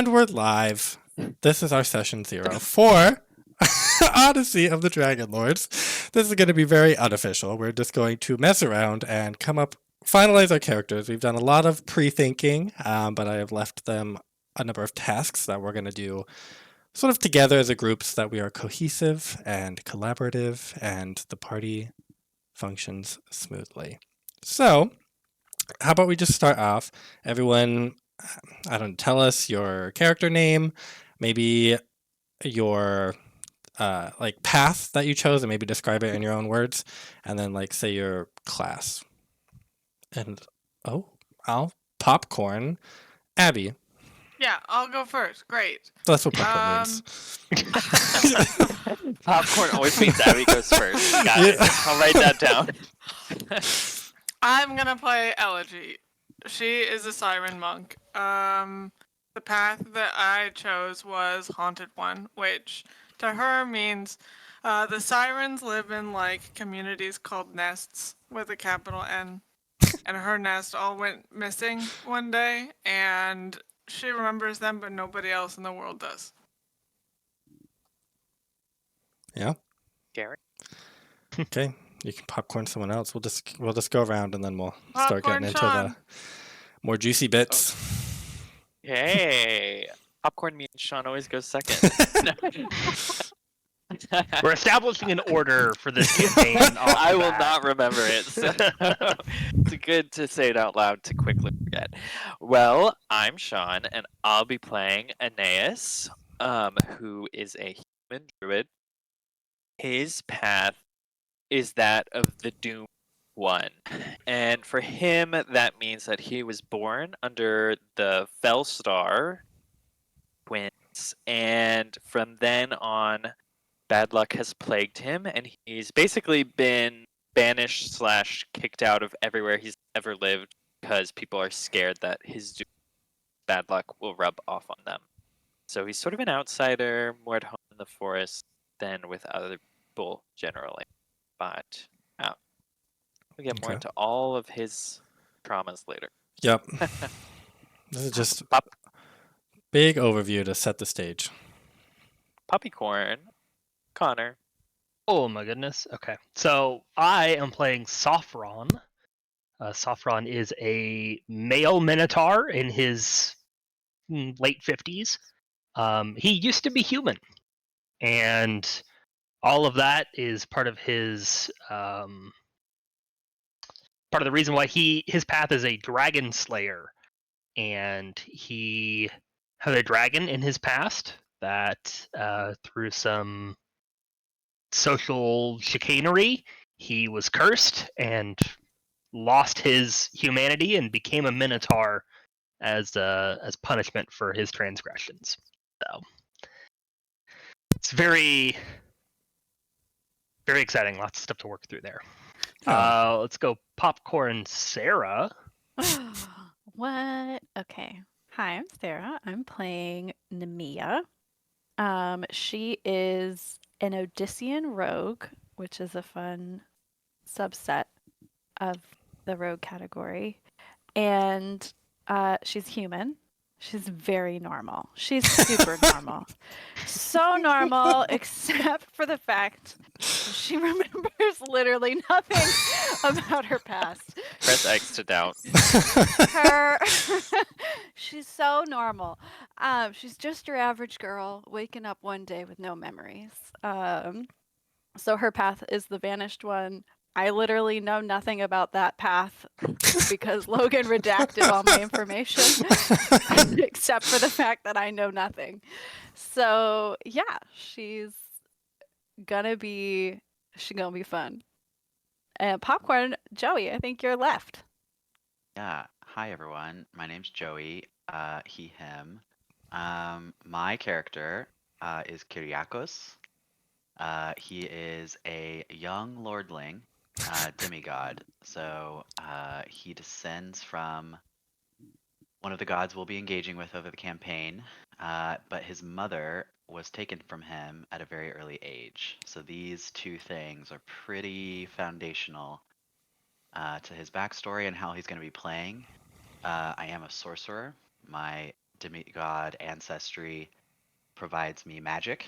And we're live. This is our session 0 for Odyssey of the Dragonlords. This is going to be very unofficial. We're just going to mess around and finalize our characters. We've done a lot of pre-thinking, but I have left them a number of tasks that we're going to do sort of together as a group so that we are cohesive and collaborative and the party functions smoothly. So, how about we just start off? Everyone, tell us your character name, maybe your path that you chose, and maybe describe it in your own words, and then say your class. And I'll popcorn. Abby. Yeah, I'll go first. Great. That's what popcorn means. Popcorn always means Abby goes first. Got it. I'll write that down. I'm gonna play Elegy. She is a siren monk. The path that I chose was Haunted One, which to her means the sirens live in communities called nests with a capital N. And her nest all went missing one day, and she remembers them, but nobody else in the world does. Yeah. Gary. Okay, you can popcorn someone else. We'll just go around and then we'll start Popcorn getting into Sean. the more juicy bits. Hey, popcorn means Sean always goes second. We're establishing an order for this campaign. I will not remember it. So it's good to say it out loud to quickly forget. Well, I'm Sean, and I'll be playing Aeneas, who is a human druid. His path is that of the Doomed One. And for him, that means that he was born under the Fell Star twins, and from then on, bad luck has plagued him, and he's basically been banished / kicked out of everywhere he's ever lived because people are scared that his bad luck will rub off on them. So he's sort of an outsider, more at home in the forest than with other people generally. But we'll get more into all of his traumas later. Yep. This is just big overview to set the stage. Puppycorn. Connor. Oh my goodness. Okay. So I am playing Sophron. Sophron is a male minotaur in his late 50s. He used to be human. And all of that is part of his part of the reason why his path is a dragon slayer. And he had a dragon in his past that through some social chicanery, he was cursed and lost his humanity and became a minotaur as punishment for his transgressions. So it's very, very exciting. Lots of stuff to work through there. Let's go popcorn Sarah. What? Okay. Hi, I'm Sarah. I'm playing Nemea. She is an Odyssean rogue, which is a fun subset of the rogue category. And she's human. She's very normal. She's super normal. So normal, except for the fact she remembers literally nothing about her past. Press X to doubt. She's so normal. She's just your average girl waking up one day with no memories. So her path is the vanished one. I literally know nothing about that path because Logan redacted all my information except for the fact that I know nothing. So yeah, she's gonna be fun. And popcorn, Joey, I think you're left. Yeah. Hi, everyone. My name's Joey. He, him. My character is Kyriakos. He is a young lordling, demi-god. So he descends from one of the gods we'll be engaging with over the campaign. But his mother was taken from him at a very early age. So these two things are pretty foundational to his backstory and how he's going to be playing. I am a sorcerer. My demigod ancestry provides me magic.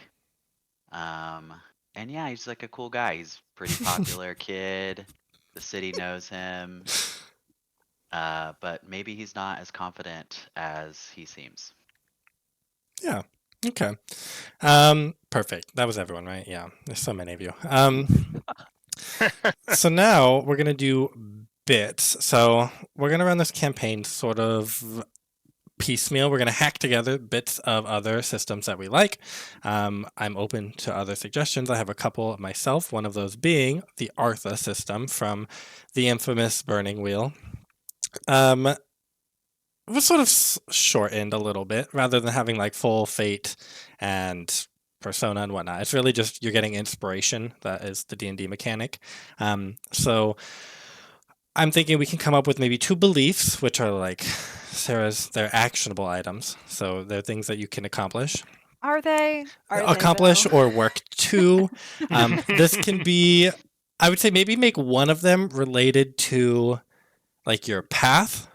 And yeah, he's like a cool guy. He's pretty popular kid. The city knows him. But maybe he's not as confident as he seems. Yeah. Okay. Perfect. That was everyone, right? Yeah. There's so many of you. So now we're gonna do bits. So we're gonna run this campaign sort of piecemeal. We're gonna hack together bits of other systems that we like. I'm open to other suggestions. I have a couple myself. One of those being the Artha system from the infamous Burning Wheel. It was sort of shortened a little bit rather than having like full fate and persona and whatnot. It's really just you're getting inspiration. That is the D&D mechanic. So I'm thinking we can come up with maybe 2 beliefs, which are like Sarah's, they're actionable items. So they're things that you can accomplish. Are they? Accomplish though? or work to. This can be, I would say maybe make one of them related to like your path,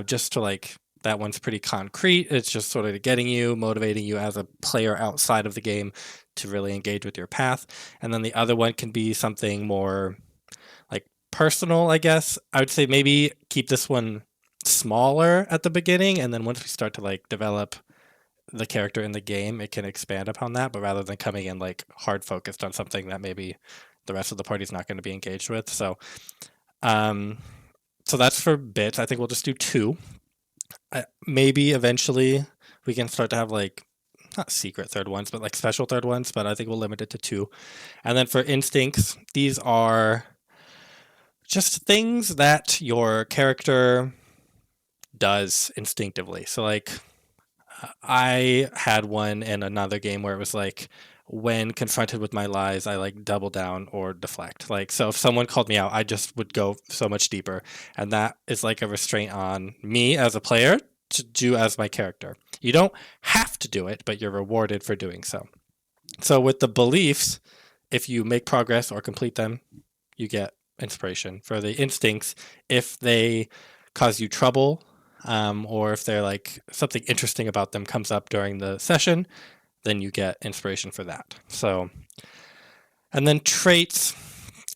just to like, that one's pretty concrete. It's just sort of getting you, motivating you as a player outside of the game to really engage with your path. And then the other one can be something more like personal, I guess. I would say maybe keep this one smaller at the beginning, and then once we start to like develop the character in the game, it can expand upon that, but rather than coming in like hard focused on something that maybe the rest of the party's not going to be engaged with. So that's for bits. I think we'll just do 2. Maybe eventually we can start to have like not secret third ones, but like special third ones, but I think we'll limit it to 2. And then for instincts, these are just things that your character does instinctively. So like I had one in another game where it was like, when confronted with my lies, I like double down or deflect. Like, so if someone called me out, I just would go so much deeper. And that is like a restraint on me as a player to do as my character. You don't have to do it, but you're rewarded for doing so. So with the beliefs, if you make progress or complete them, you get inspiration. For the instincts, if they cause you trouble, or if they're like something interesting about them comes up during the session, then you get inspiration for that. So, and then traits,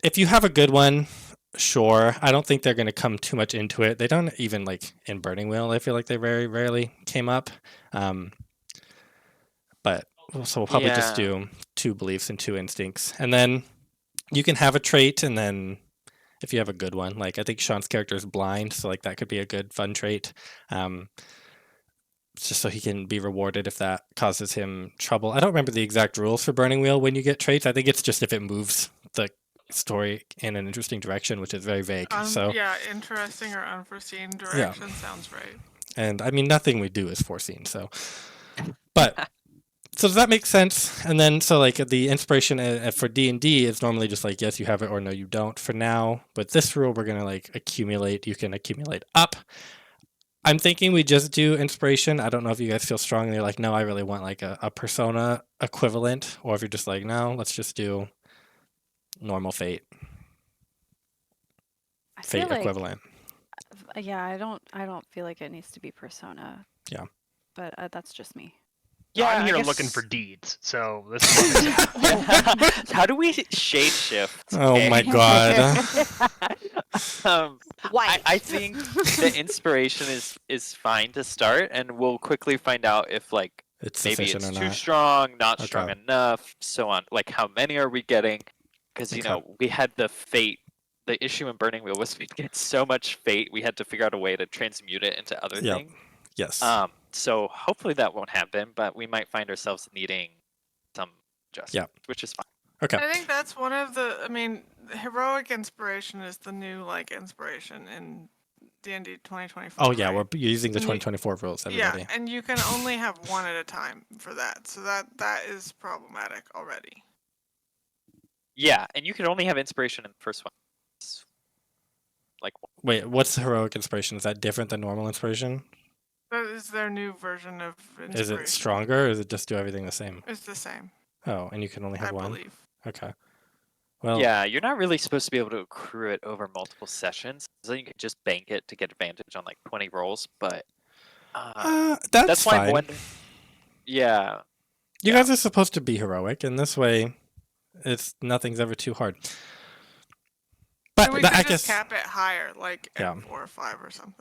if you have a good one, sure. I don't think they're going to come too much into it. They don't even like in Burning Wheel. I feel like they very rarely came up. But so we'll probably just do 2 beliefs and 2 instincts. And then you can have a trait, and then if you have a good one, like I think Sean's character is blind, so like that could be a good fun trait. Just so he can be rewarded if that causes him trouble. I don't remember the exact rules for Burning Wheel when you get traits. I think it's just if it moves the story in an interesting direction, which is very vague. So yeah, interesting or unforeseen direction sounds right. And I mean, nothing we do is foreseen. So, but so does that make sense? And then so like the inspiration for D&D is normally just like yes, you have it or no, you don't. For now, but this rule we're gonna like accumulate. You can accumulate up. I'm thinking we just do inspiration. I don't know if you guys feel strongly like, no, I really want like a persona equivalent, or if you're just like, no, let's just do normal fate. Fate equivalent. Yeah, I don't feel like it needs to be persona. Yeah. But that's just me. Yeah, I'm here looking for deeds. So this is how do we shade shift? Oh my god. I think the inspiration is fine to start, and we'll quickly find out if like maybe it's too strong, not strong enough, so on. Like how many are we getting? Because you know we had the fate. The issue in Burning Wheel was we get so much fate, we had to figure out a way to transmute it into other things. Yes. So hopefully that won't happen, but we might find ourselves needing some adjustment, which is fine. Okay. I think that's one of the. I mean, heroic inspiration is the new like inspiration in D&D 2024. Oh yeah, right? we're using the 2024 rules. Everybody. Yeah, and you can only have one at a time for that, so that is problematic already. Yeah, and you can only have inspiration in the first one. Like, wait, what's the heroic inspiration? Is that different than normal inspiration? That is their new version of inspiration. Is it stronger, or is it just do everything the same? It's the same. Oh, and you can only have one? I believe. Okay. Well, yeah, you're not really supposed to be able to accrue it over multiple sessions, so you can just bank it to get advantage on like 20 rolls, but That's why I'm fine. wondering. Yeah. You Yeah. guys are supposed to be heroic, and this way, nothing's ever too hard. But we I could guess, just cap it higher, like Yeah. at 4 or 5 or something.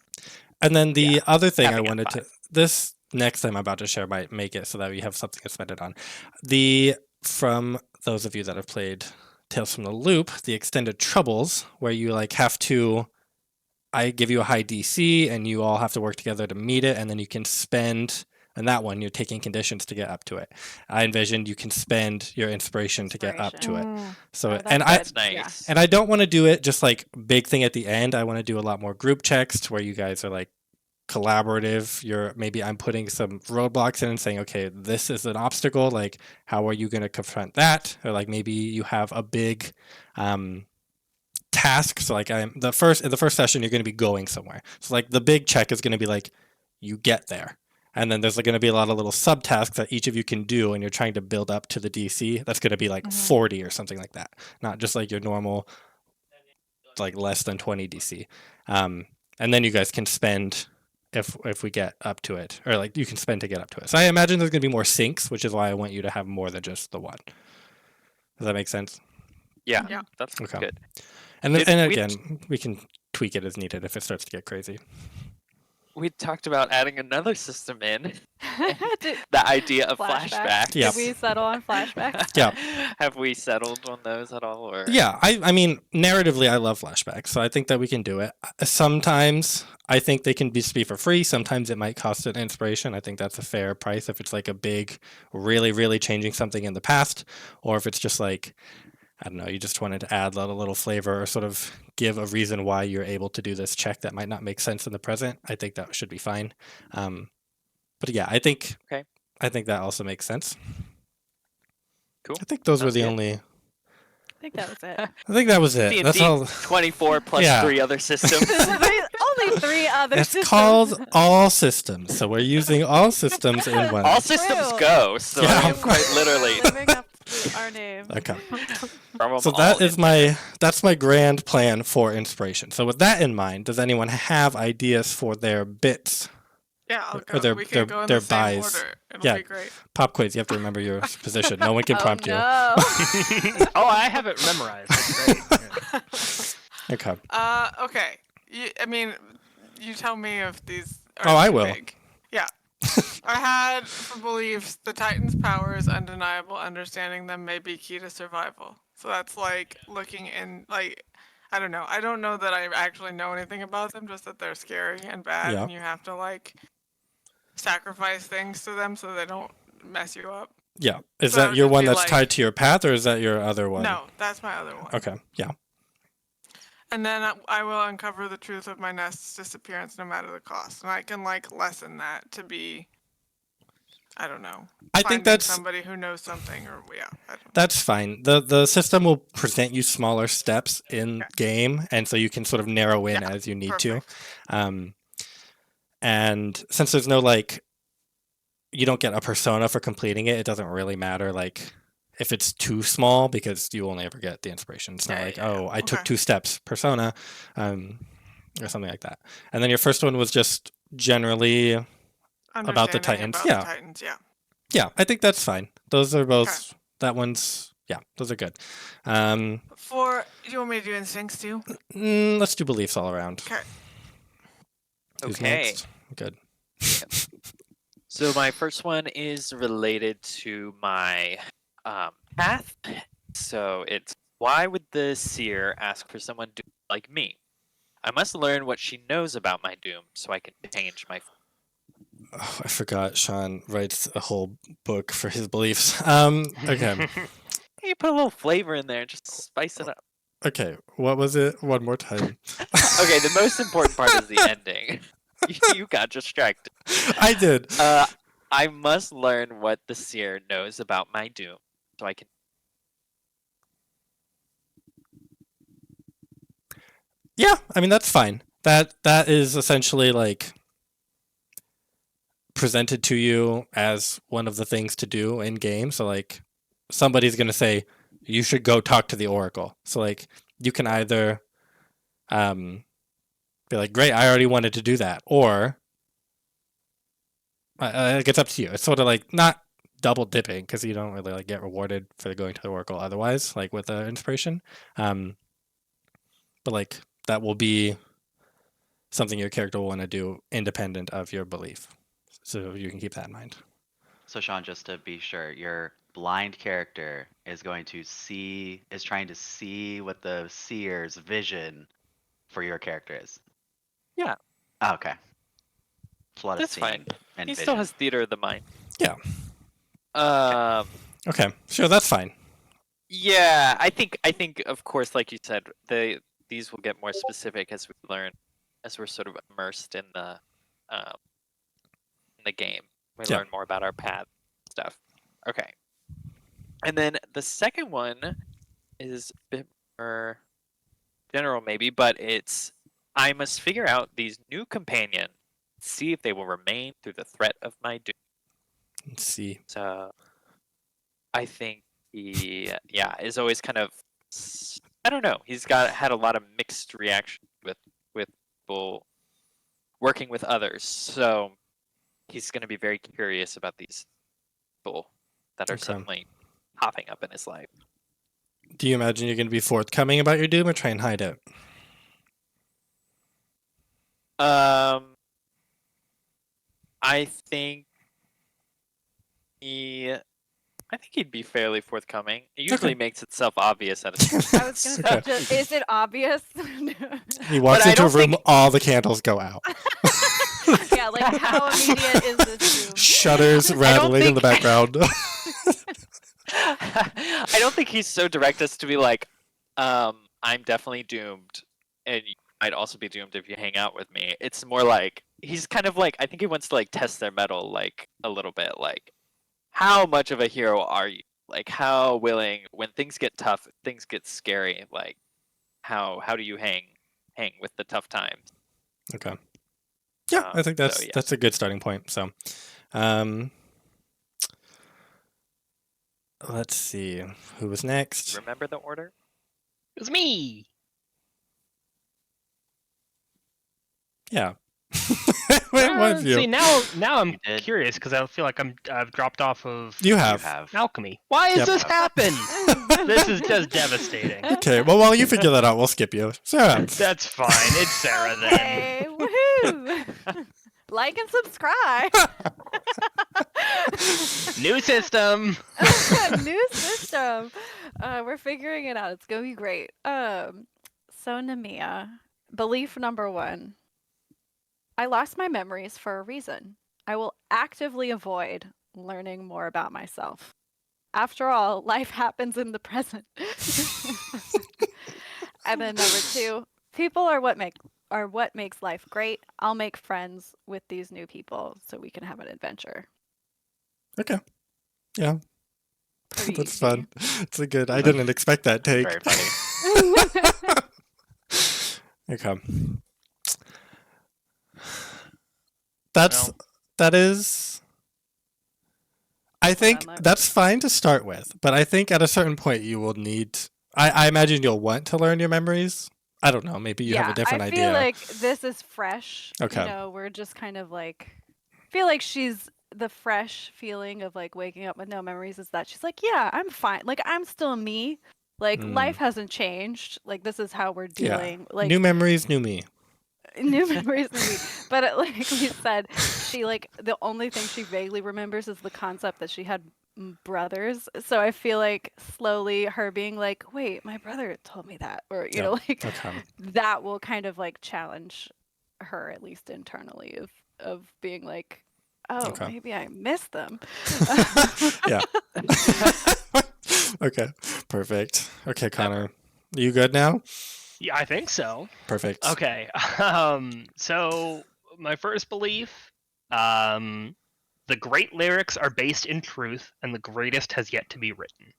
and then the other thing I having it wanted to fine. this next I'm about to share might make it so that we have something to spend it on. From those of you that have played Tales from the Loop, the extended troubles where you like have to. I give you a high DC, and you all have to work together to meet it, and then you can spend. And that one, you're taking conditions to get up to it. I envisioned you can spend your inspiration to get up to it. So, Oh, and that's That's good. Yeah. nice. I don't want to do it just like big thing at the end. I want to do a lot more group checks to where you guys are like collaborative. Maybe I'm putting some roadblocks in and saying, okay, this is an obstacle. Like, how are you going to confront that? Or like maybe you have a big task. So like in the first session, you're going to be going somewhere. So like the big check is going to be like you get there. And then there's going to be a lot of little subtasks that each of you can do, and you're trying to build up to the DC. That's going to be like 40 or something like that, not just like your normal, like less than 20 DC. And then you guys can spend if we get up to it, or like you can spend to get up to it. So I imagine there's going to be more syncs, which is why I want you to have more than just the one. Does that make sense? Yeah. Yeah. That's Okay. good. And Did and we- again, we can tweak it as needed if it starts to get crazy. We talked about adding another system in. Did, The idea of flashback. Yep. Did we settle on flashbacks? Yeah. Have we settled on those at all? Or Yeah, I mean, narratively, I love flashbacks, so I think that we can do it. Sometimes I think they can be for free. Sometimes it might cost an inspiration. I think that's a fair price if it's like a big, really, really changing something in the past, or if it's just like, I don't know, you just wanted to add a little flavor or sort of give a reason why you're able to do this check that might not make sense in the present. I think that should be fine. But yeah, I think Okay. I think that also makes sense. Cool. I think those were Sounds the good. only. I think that was it. I think that was it. That's D&D all. 24 plus Yeah. 3 other systems. Only 3 other It's systems. called all systems, so we're using all systems in one. All systems True. go. So Yeah. I mean, quite literally. Living up to our name. Okay. Throw 'em So all that is in. that's my grand plan for inspiration. So with that in mind, does anyone have ideas for their bits? Yeah, I'll Or go. their- We can their- go in their the same buys. order. It'will Yeah. be great. Pop quiz, you have to remember your position. No one can prompt oh, no. Oh, I have it memorized. That's great. Yeah. you. Okay. Okay. I mean, you tell me if these are Oh, I too will. big. Yeah. I had for beliefs the Titan's power is undeniable. Understanding them may be key to survival. So that's like looking in, like, I don't know. I don't know that I actually know anything about them, just that they're scary and bad, Yeah. and you have to like sacrifice things to them so they don't mess you up. Yeah. Is So that your it'd one be that's like- tied to your path, or is that your other one? No, that's my other one. Okay. Yeah. And then I will uncover the truth of my nest's disappearance no matter the cost. And I can like lessen that to be, I don't know. I think finding that's somebody who knows something, or yeah. I don't know. that's fine. The system will present you smaller steps in game, and so you can sort of narrow in Yeah, as you need perfect. to. And since there's no like, you don't get a persona for completing it. It doesn't really matter like if it's too small because you only ever get the inspiration. It's not Yeah, like yeah, yeah. I took Okay. 2 steps persona, or something like that. And then your first one was just generally. About the Understanding Titans, about yeah. The Titans, yeah. Yeah, I think that's fine. Those are both. That one's those are good. Do you want me to do instincts too? Let's do beliefs all around. Okay. Who's Okay. next? Good. So my first one is related to my path. So it's, why would the seer ask for someone doomed like me? I must learn what she knows about my doom so I can change my. Oh, I forgot. Sean writes a whole book for his beliefs. Okay. You put a little flavor in there, just spice it up. Okay. What was it? One more time. Okay, the most important part is the ending. You got distracted. I did. I must learn what the seer knows about my doom so I can. Yeah, I mean that's fine. That is essentially like presented to you as one of the things to do in game. So like somebody's gonna say you should go talk to the Oracle. So like you can either be like, great, I already wanted to do that, or it's up to you. It's sort of like not double dipping because you don't really like get rewarded for going to the oracle otherwise, like with the inspiration. But like that will be something your character will want to do independent of your belief. So you can keep that in mind. So Sean, just to be sure, your blind character is trying to see what the seer's vision for your character is. Yeah. Oh, okay. It's a lot That's of seeing fine. and He vision. still has theater of the mind. Yeah. Um. Okay, sure, that's fine. Yeah, I think of course, like you said, these will get more specific as we learn, as we're sort of immersed in the game. We Yeah. learn more about our path stuff. Okay. And then the second one is a bit more general maybe, but it's I must figure out these new companions, see if they will remain through the threat of my doom. Let's see. So I think he is always kind of, I don't know, he's had a lot of mixed reactions with people working with others. So he's going to be very curious about these people that are Okay. suddenly popping up in his life. Do you imagine you're going to be forthcoming about your doom or try and hide it? I think he'd be fairly forthcoming. It usually makes itself obvious at a I was gonna say, is it obvious? He walks But I into a don't room, think- all the candles go out. Yeah, like how immediate is this doom? Shutters rattling in the think- background. I don't think he's so direct as to be like, I'm definitely doomed, and you might also be doomed if you hang out with me. It's more like he's kind of like, I think he wants to like test their mettle like a little bit, like how much of a hero are you? Like how willing when things get tough, things get scary, like how do you hang with the tough times? Okay. Yeah, I think so, that's yeah. that's a good starting point. So, let's see who was next. Remember the order? It was me. Yeah. It was you. See, now I'm You did. curious because I feel like I've dropped off of You You have. have. alchemy. Why has Yep. this happened? This is just devastating. Okay, well, while you figure that out, we'll skip you. Sarah. That's fine. It's Sarah then. Okay, woohoo! Like and subscribe. New system. New system. We're figuring it out. It's gonna be great. So Nemea, belief number 1. I lost my memories for a reason. I will actively avoid learning more about myself. After all, life happens in the present. And then number 2, people are what makes life great. I'll make friends with these new people so we can have an adventure. Okay. Yeah, Pretty that's easy. fun. It's a good. I didn't expect that take. Very funny. Okay. That is. I think Dilemma. that's fine to start with, but I think at a certain point you will need. I imagine you'll want to learn your memories. I don't know. Maybe you have a different I feel idea. like this is fresh. Okay. You know, we're just kind of like, feel like she's the fresh feeling of like waking up with no memories is that she's like, yeah, I'm fine. Like I'm still me. Like Mm. life hasn't changed. Like this is how we're Yeah. dealing. Like New memories, new me. new memories of me. But like we said, she like the only thing she vaguely remembers is the concept that she had brothers. So I feel like slowly her being like, wait, my brother told me that, or you know, like Okay. that will kind of like challenge her at least internally of being like, oh, Okay. maybe I missed them. Yeah. Okay. Perfect. Okay, Connor. You good now? Yeah, I think so. Perfect. Okay. So my first belief, the great lyrics are based in truth, and the greatest has yet to be written.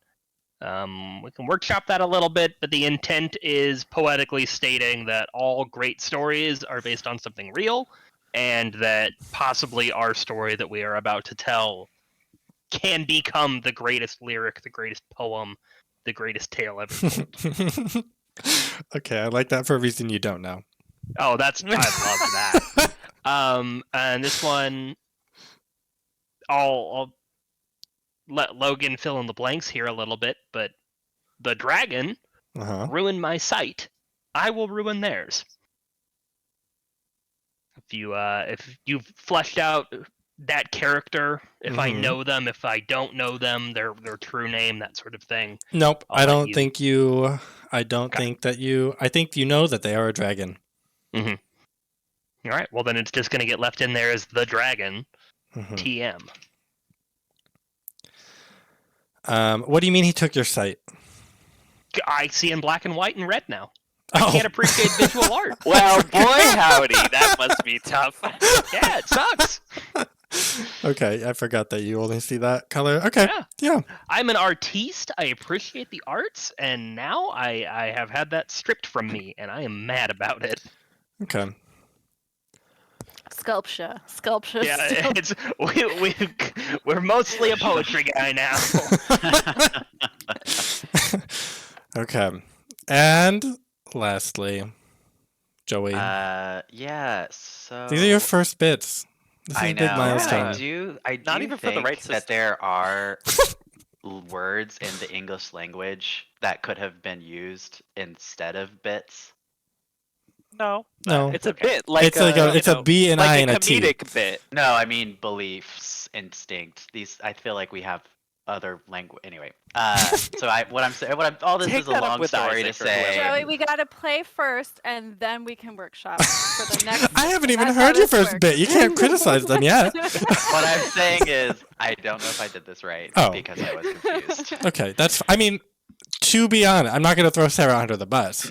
We can workshop that a little bit, but the intent is poetically stating that all great stories are based on something real, and that possibly our story that we are about to tell can become the greatest lyric, the greatest poem, the greatest tale ever told. Okay, I like that for a reason you don't know. Oh, I love that. And this one, I'll let Logan fill in the blanks here a little bit, but the dragon Uh-huh. ruined my sight. I will ruin theirs. If you've fleshed out that character, if I Mhm. know them, if I don't know them, their true name, that sort of thing. Nope, I'll I let don't you- think you. I don't Okay. think that you. I think you know that they are a dragon. All right. Well, then it's just going to get left in there as the dragon. Mhm. TM. What do you mean he took your sight? I see in black and white and red now. Oh. I can't appreciate visual art. Well, boy, howdy, that must be tough. Yeah, it sucks. Okay, I forgot that you only see that color. Okay, yeah. I'm an artiste. I appreciate the arts, and now I have had that stripped from me, and I am mad about it. Okay. Sculpture. Yeah, Still. it's we're mostly a poetry guy now. Okay. And lastly, Joey. Yeah. So These are your first bits. This is I a know. big milestone. I do Not even for the think right that system. there are words in the English language that could have been used instead of bits. No, No. it's a bit like It's like it's a B and I like and a a T. comedic bit. No, I mean beliefs, instinct. These I feel like we have other language. Anyway, so all this Take is a that up long with story to Isaac or whoever. say. Joey, we gotta play first, and then we can workshop for the next. I haven't even That's how heard your this first works. bit. You can't criticize them yet. What I'm saying is, I don't know if I did this right Oh. because I was confused. Okay, I mean, to be honest, I'm not going to throw Sarah under the bus.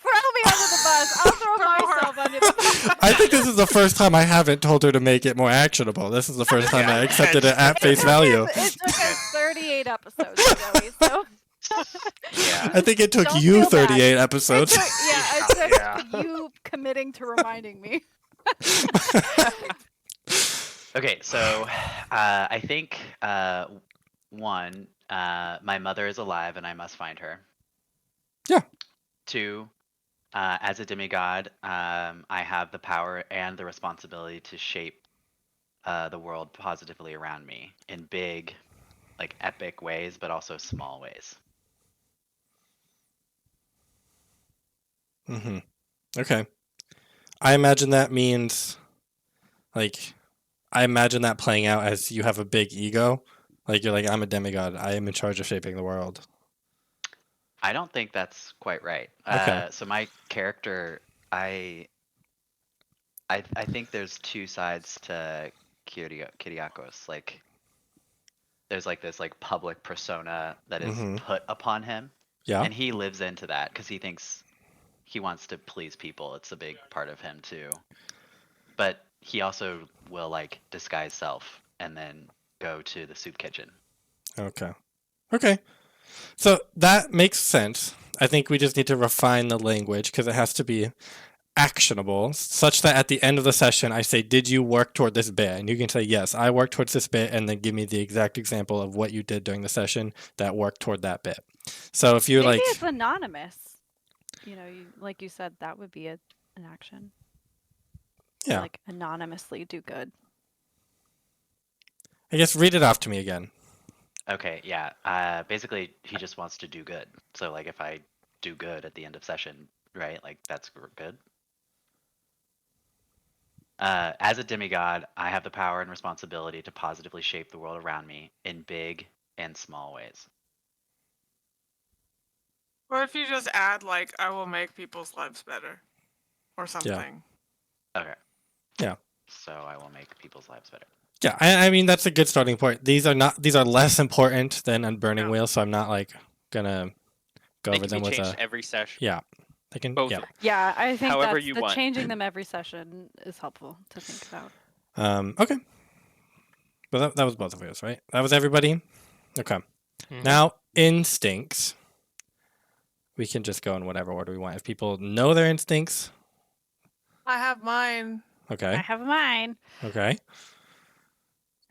Throw me under the bus. I'll throw myself under the bus. I think this is the first time I haven't told her to make it more actionable. This is the first time I accepted it at face value. It took us 38 episodes, Joey. So Yeah. I think it took Don't you feel bad. 38 it episodes. took, it took you committing to reminding me. Okay, so I think one, my mother is alive and I must find her. Yeah. 2, as a demigod, I have the power and the responsibility to shape the world positively around me in big, like epic ways, but also small ways. Hmm. Okay. I imagine that means, like, I imagine that playing out as you have a big ego. Like, you're like, I'm a demigod. I am in charge of shaping the world. I don't think that's quite right. Okay. So my character, I think there's two sides to Kyriakos. Like, there's like this like public persona that is Mhm. put upon him, Yeah. and he lives into that because he thinks he wants to please people. It's a big part of him too. But he also will like disguise self and then go to the soup kitchen. Okay. Okay. So that makes sense. I think we just need to refine the language because it has to be actionable, such that at the end of the session, I say, did you work toward this bit? And you can say, yes, I worked towards this bit, and then give me the exact example of what you did during the session that worked toward that bit. So if you're Maybe like, it's anonymous. You know, like you said, that would be an action. Yeah. Like anonymously do good. I guess read it off to me again. Okay, yeah. Basically, he just wants to do good. So like, if I do good at the end of session, right? Like that's good. As a demigod, I have the power and responsibility to positively shape the world around me in big and small ways. What if you just add like, I will make people's lives better, or something? Okay. Yeah. So I will make people's lives better. Yeah, I mean that's a good starting point. These are less important than Unburning Yeah. Wheel, so I'm not like gonna go They over can them be with changed a every session. yeah. They can Both yeah. of them. Yeah, I think However that's you the want. changing them every session is helpful to think about. Okay. Well, that was both of yours, right? That was everybody? Okay. Mhm. Now, instincts. We can just go in whatever order we want. If people know their instincts, I have mine. I okay. have mine. Okay.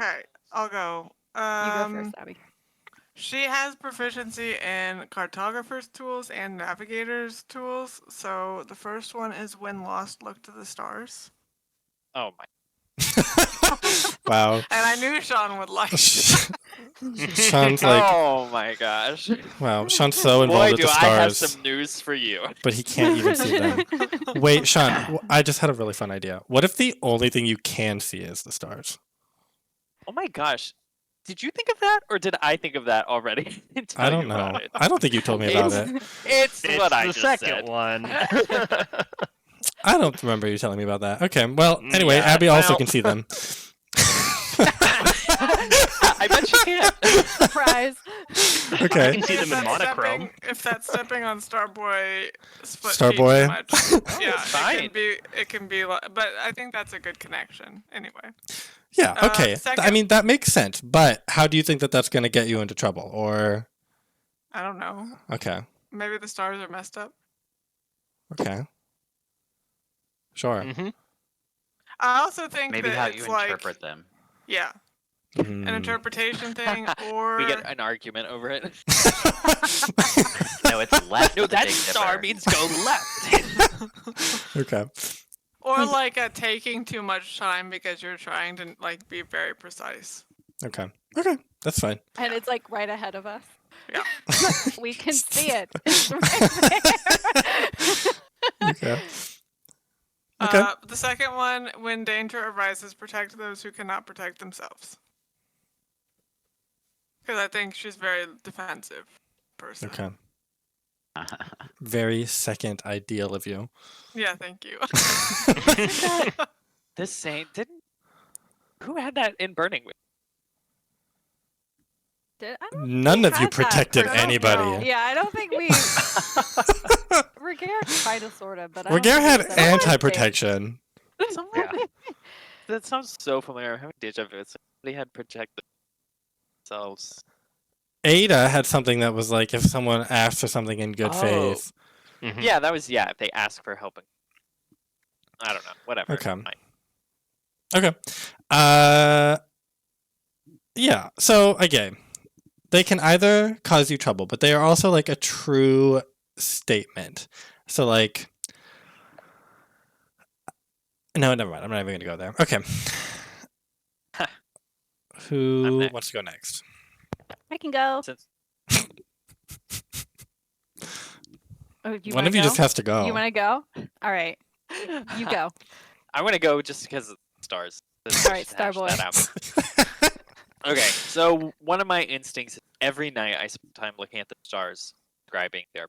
Okay, I'll go. You go first, Abby. She has proficiency in cartographer's tools and navigator's tools. So the first one is when lost, look to the stars. Oh my. Wow. And I knew Sean would like. Sean's like, Oh my gosh. wow. Sean's so involved Boy, with do the I have stars, some news for you. but he can't even see them. Wait, Sean, I just had a really fun idea. What if the only thing you can see is the stars? Oh my gosh. Did you think of that, or did I think of that already? and tell I don't you know. about it? I don't think you told me about it. It's It's what I the just second said. one. I don't remember you telling me about that. Okay, well, anyway, Yeah, Abby also well- can see them. I bet you can. Surprise. I Okay. can see them in monochrome. If that's stepping on Starboy, split Starboy? too much, yeah, fine. it can be. But I think that's a good connection. Anyway, Yeah, okay. I second- mean, that makes sense, but how do you think that that's going to get you into trouble? Or, I don't know. okay, Maybe the stars are messed up. okay. Sure. Hmm. I also think Maybe that how it's you like, interpret them. yeah, Hmm. an interpretation thing, or We get an argument over it. No, it's left. No, the that Big star Dipper. means go left. Okay. or like a taking too much time because you're trying to like be very precise. Okay. Okay. That's fine. And it's like right ahead of us. Yeah. We can see it. It's right there. Okay. Okay. The second one, when danger arises, protect those who cannot protect themselves. Because I think she's very defensive person. Okay. Very second ideal of you. Yeah, thank you. This saint didn't. Who had that in Burning Wheel? I don't None of you had that protected for- I don't anybody. know. Yeah, I don't think we. Regair kind of, sort of, but I don't Regair think had it's that much anti-protection. That sounds so familiar. I'm having deja vu. Somebody had protected themselves. Ada had something that was like if someone asked for something in good Oh. faith. Hmm. Yeah, that was if they ask for help. I don't know. Whatever. Okay. Fine. Okay. Yeah. So again, they can either cause you trouble, but they are also like a true statement. So like, no, never mind. I'm not even gonna go there. Okay. I'm Who next. wants to go next? I can go. Since Oh, you One wanna of you go? just has to go. You want to go? All right, you go. I want to go just because of the stars. Let's All right, just hash Starboy. that out. Okay, so one of my instincts is every night I spend time looking at the stars, describing their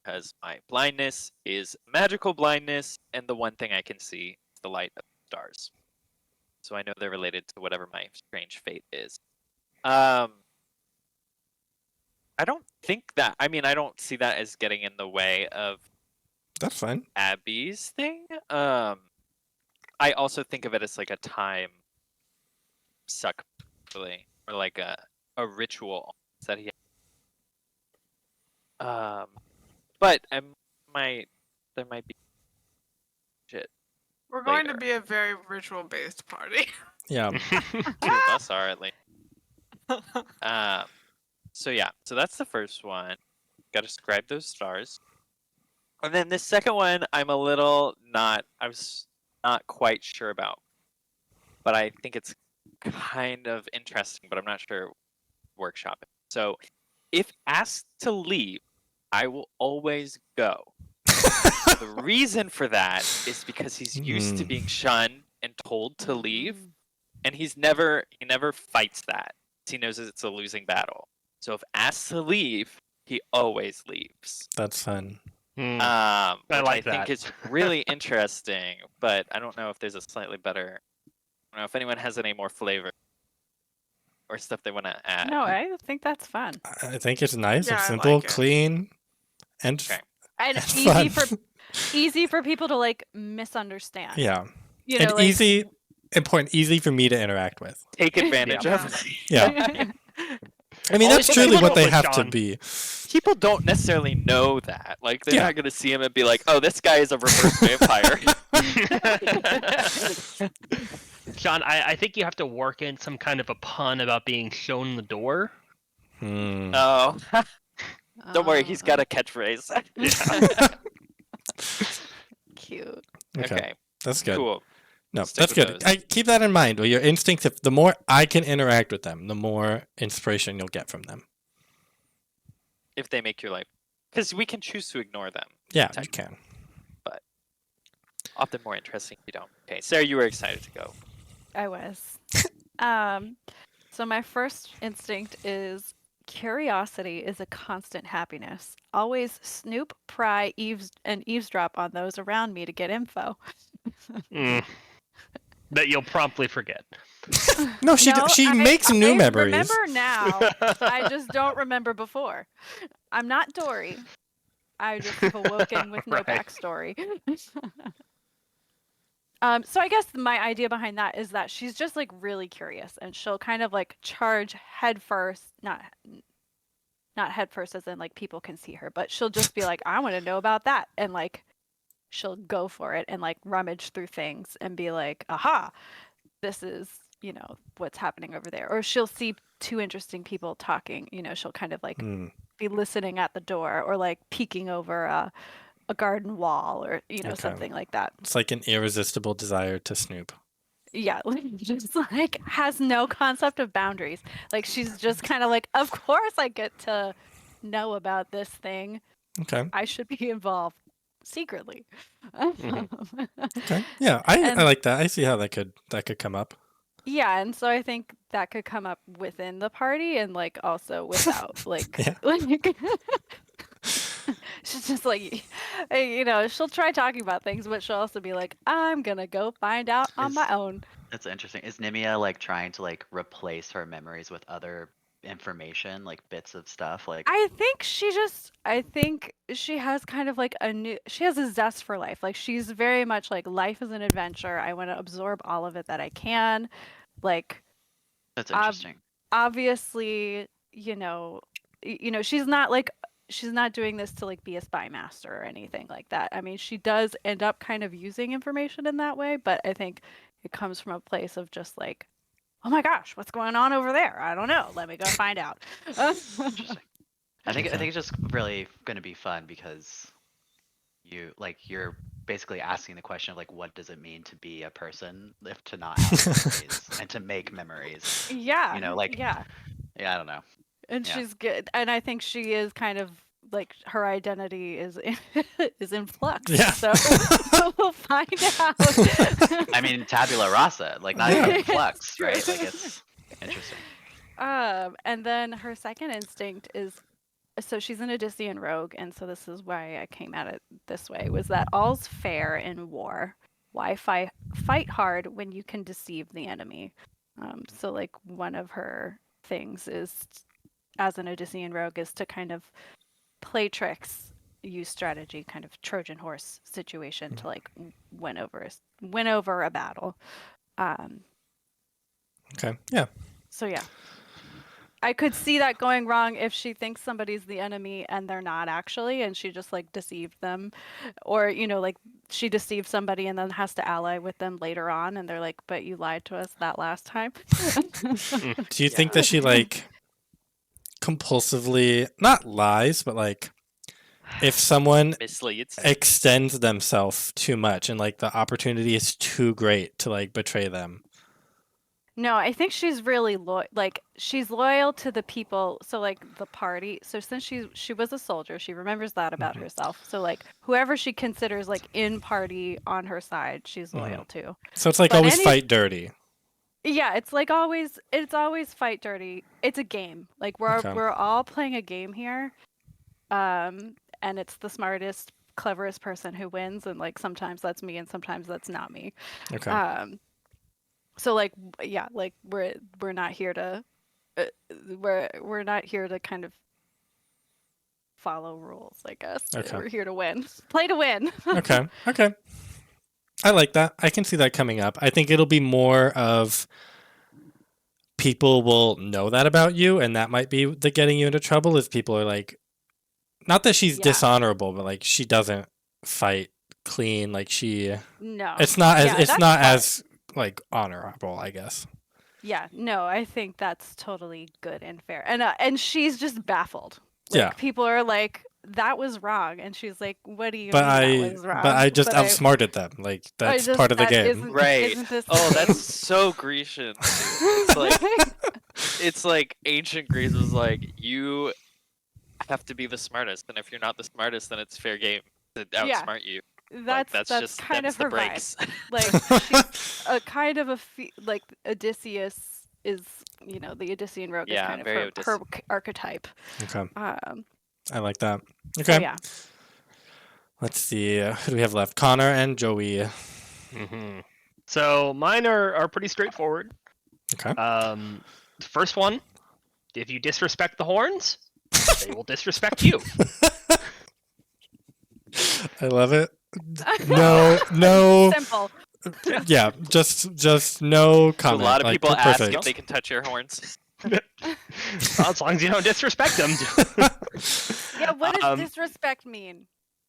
because my blindness is magical blindness, and the one thing I can see is the light of the stars. So I know they're related to whatever my strange fate is. I don't think that. I mean, I don't see that as getting in the way of That's fine. Abby's thing. I also think of it as like a time suck, really, or like a ritual that he. But there might be shit. We're going to Later. be a very ritual-based party. Yeah. Two of us are at least. So yeah, so that's the first one. Got to describe those stars. And then the second one, I was not quite sure about. But I think it's kind of interesting, but I'm not sure workshop it. So if asked to leave, I will always go. The reason for that is because he's used to being shunned and told to leave, and he never fights that. He knows it's a losing battle. So if asked to leave, he always leaves. That's fun. Hmm. Which I like think that. is really interesting, but I don't know if there's a slightly better. I don't know if anyone has any more flavor or stuff they want to add. No, I think that's fun I think it's nice Yeah, and I simple, like it. clean, and Okay. and and easy fun. for easy for people to like misunderstand. Yeah. You know, And like, easy, important, easy for me to interact with. Take advantage Yeah. of. Yeah. I mean, Always that's put truly people what they with have to John. be. People don't necessarily know that. Like they're Yeah. not going to see him and be like, "Oh, this guy is a reverse vampire." John, I think you have to work in some kind of a pun about being shown the door. Hmm. Oh, don't worry, he's got a catchphrase. cute. Okay. Okay, That's good. cool. No, Stick that's with good. those. I keep that in mind. Your instincts, the more I can interact with them, the more inspiration you'll get from them. If they make your life, because we can choose to ignore them. Yeah, you Technically. can. Often more interesting if you don't. Okay, Sarah, you were excited to go. I was. So my first instinct is curiosity is a constant happiness. Always snoop, pry, eavesdrop on those around me to get info. That you'll promptly forget. No, she makes new I memories. remember now. I just don't remember before. I'm not Dory. I just have awoken with no Right. backstory. So I guess my idea behind that is that she's just like really curious, and she'll kind of like charge head first, not head first as in like people can see her, but she'll just be like, I want to know about that, and like she'll go for it and like rummage through things and be like, aha, this is what's happening over there. Or she'll see two interesting people talking, she'll kind of like be listening at the door or like peeking over a garden wall or something like that. It's like an irresistible desire to snoop. Yeah, like, just like has no concept of boundaries. Like she's just kind of like, of course I get to know about this thing. Okay. I should be involved secretly. Okay. Yeah, I like that. I see how that could come up. Yeah, and so I think that could come up within the party and like also without like Yeah. like she's just like she'll try talking about things, but she'll also be like, I'm gonna go find out on my own. That's interesting. Is Nemea like trying to like replace her memories with other information, like bits of stuff? Like I think she has kind of like she has a zest for life. Like she's very much like life is an adventure. I want to absorb all of it that I can. Like that's interesting. Obviously, she's not doing this to like be a spy master or anything like that. I mean, she does end up kind of using information in that way, but I think it comes from a place of just like, oh my gosh, what's going on over there? I don't know. Let me go find out. Interesting. I think it's just really going to be fun because you're basically asking the question of like, what does it mean to be a person if to not have memories and to make memories? Yeah. Yeah, I don't know. And she's good, and I think she is kind of like her identity is in flux. Yeah. So we'll find out. I mean, tabula rasa, like not even in flux, right? Like it's interesting. And then her second instinct is, so she's an Odyssean rogue, and so this is why I came at it this way, was that all's fair in war. Why fight hard when you can deceive the enemy? So like one of her things is, as an Odyssean rogue, is to kind of play tricks, use strategy, kind of Trojan horse situation to like win over a battle. Okay. Yeah. So yeah. I could see that going wrong if she thinks somebody's the enemy and they're not actually, and she just like deceived them, or like she deceived somebody and then has to ally with them later on, and they're like, "But you lied to us that last time." Do you think that she like compulsively not lies, but like if someone Misleads. extends themselves too much and like the opportunity is too great to like betray them? No, I think she's really loyal. Like she's loyal to the people. So like the party. So since she was a soldier, she remembers that about herself. So like whoever she considers like in party on her side, she's loyal to. So it's like But always fight dirty. Yeah, it's always fight dirty. It's a game. Like we're all playing a game here. And it's the smartest, cleverest person who wins, and like sometimes that's me and sometimes that's not me. Okay. So like yeah, like we're not here to we're not here to kind of follow rules, I guess. Okay. We're here to win. Play to win. Okay. I like that. I can see that coming up. I think it'll be more of people will know that about you, and that might be the getting you into trouble is people are like, not that she's dishonorable, but like she doesn't fight clean. Like No. It's not as fine. as like honorable, I guess. Yeah, no, I think that's totally good and fair. And she's just baffled. Like, people are like, that was wrong. And she's like, what do you But mean that was wrong? I just But outsmarted them. Like that's part of the game. Isn't this Oh, the that's so Grecian. Too. It's like ancient Greece was like, you have to be the smartest, and if you're not the smartest, then it's fair game to Yeah. outsmart you. That's Just kind that's of the her breaks. vibe. Like she's a kind of like Odysseus is, the Odyssean rogue is Yeah, kind of very her Odyssean. archetype. Okay, Um, I like that. so Okay, yeah. let's see. Who do we have left? Connor and Joey. Hmm. So mine are pretty straightforward. Okay. The first one, if you disrespect the horns, they will disrespect you. I love it. No. Simple. Yeah, just no So a comment. lot of like, people ask perfect. if they can touch your horns. Well, as long as you don't disrespect them. Yeah, what does Um, disrespect mean?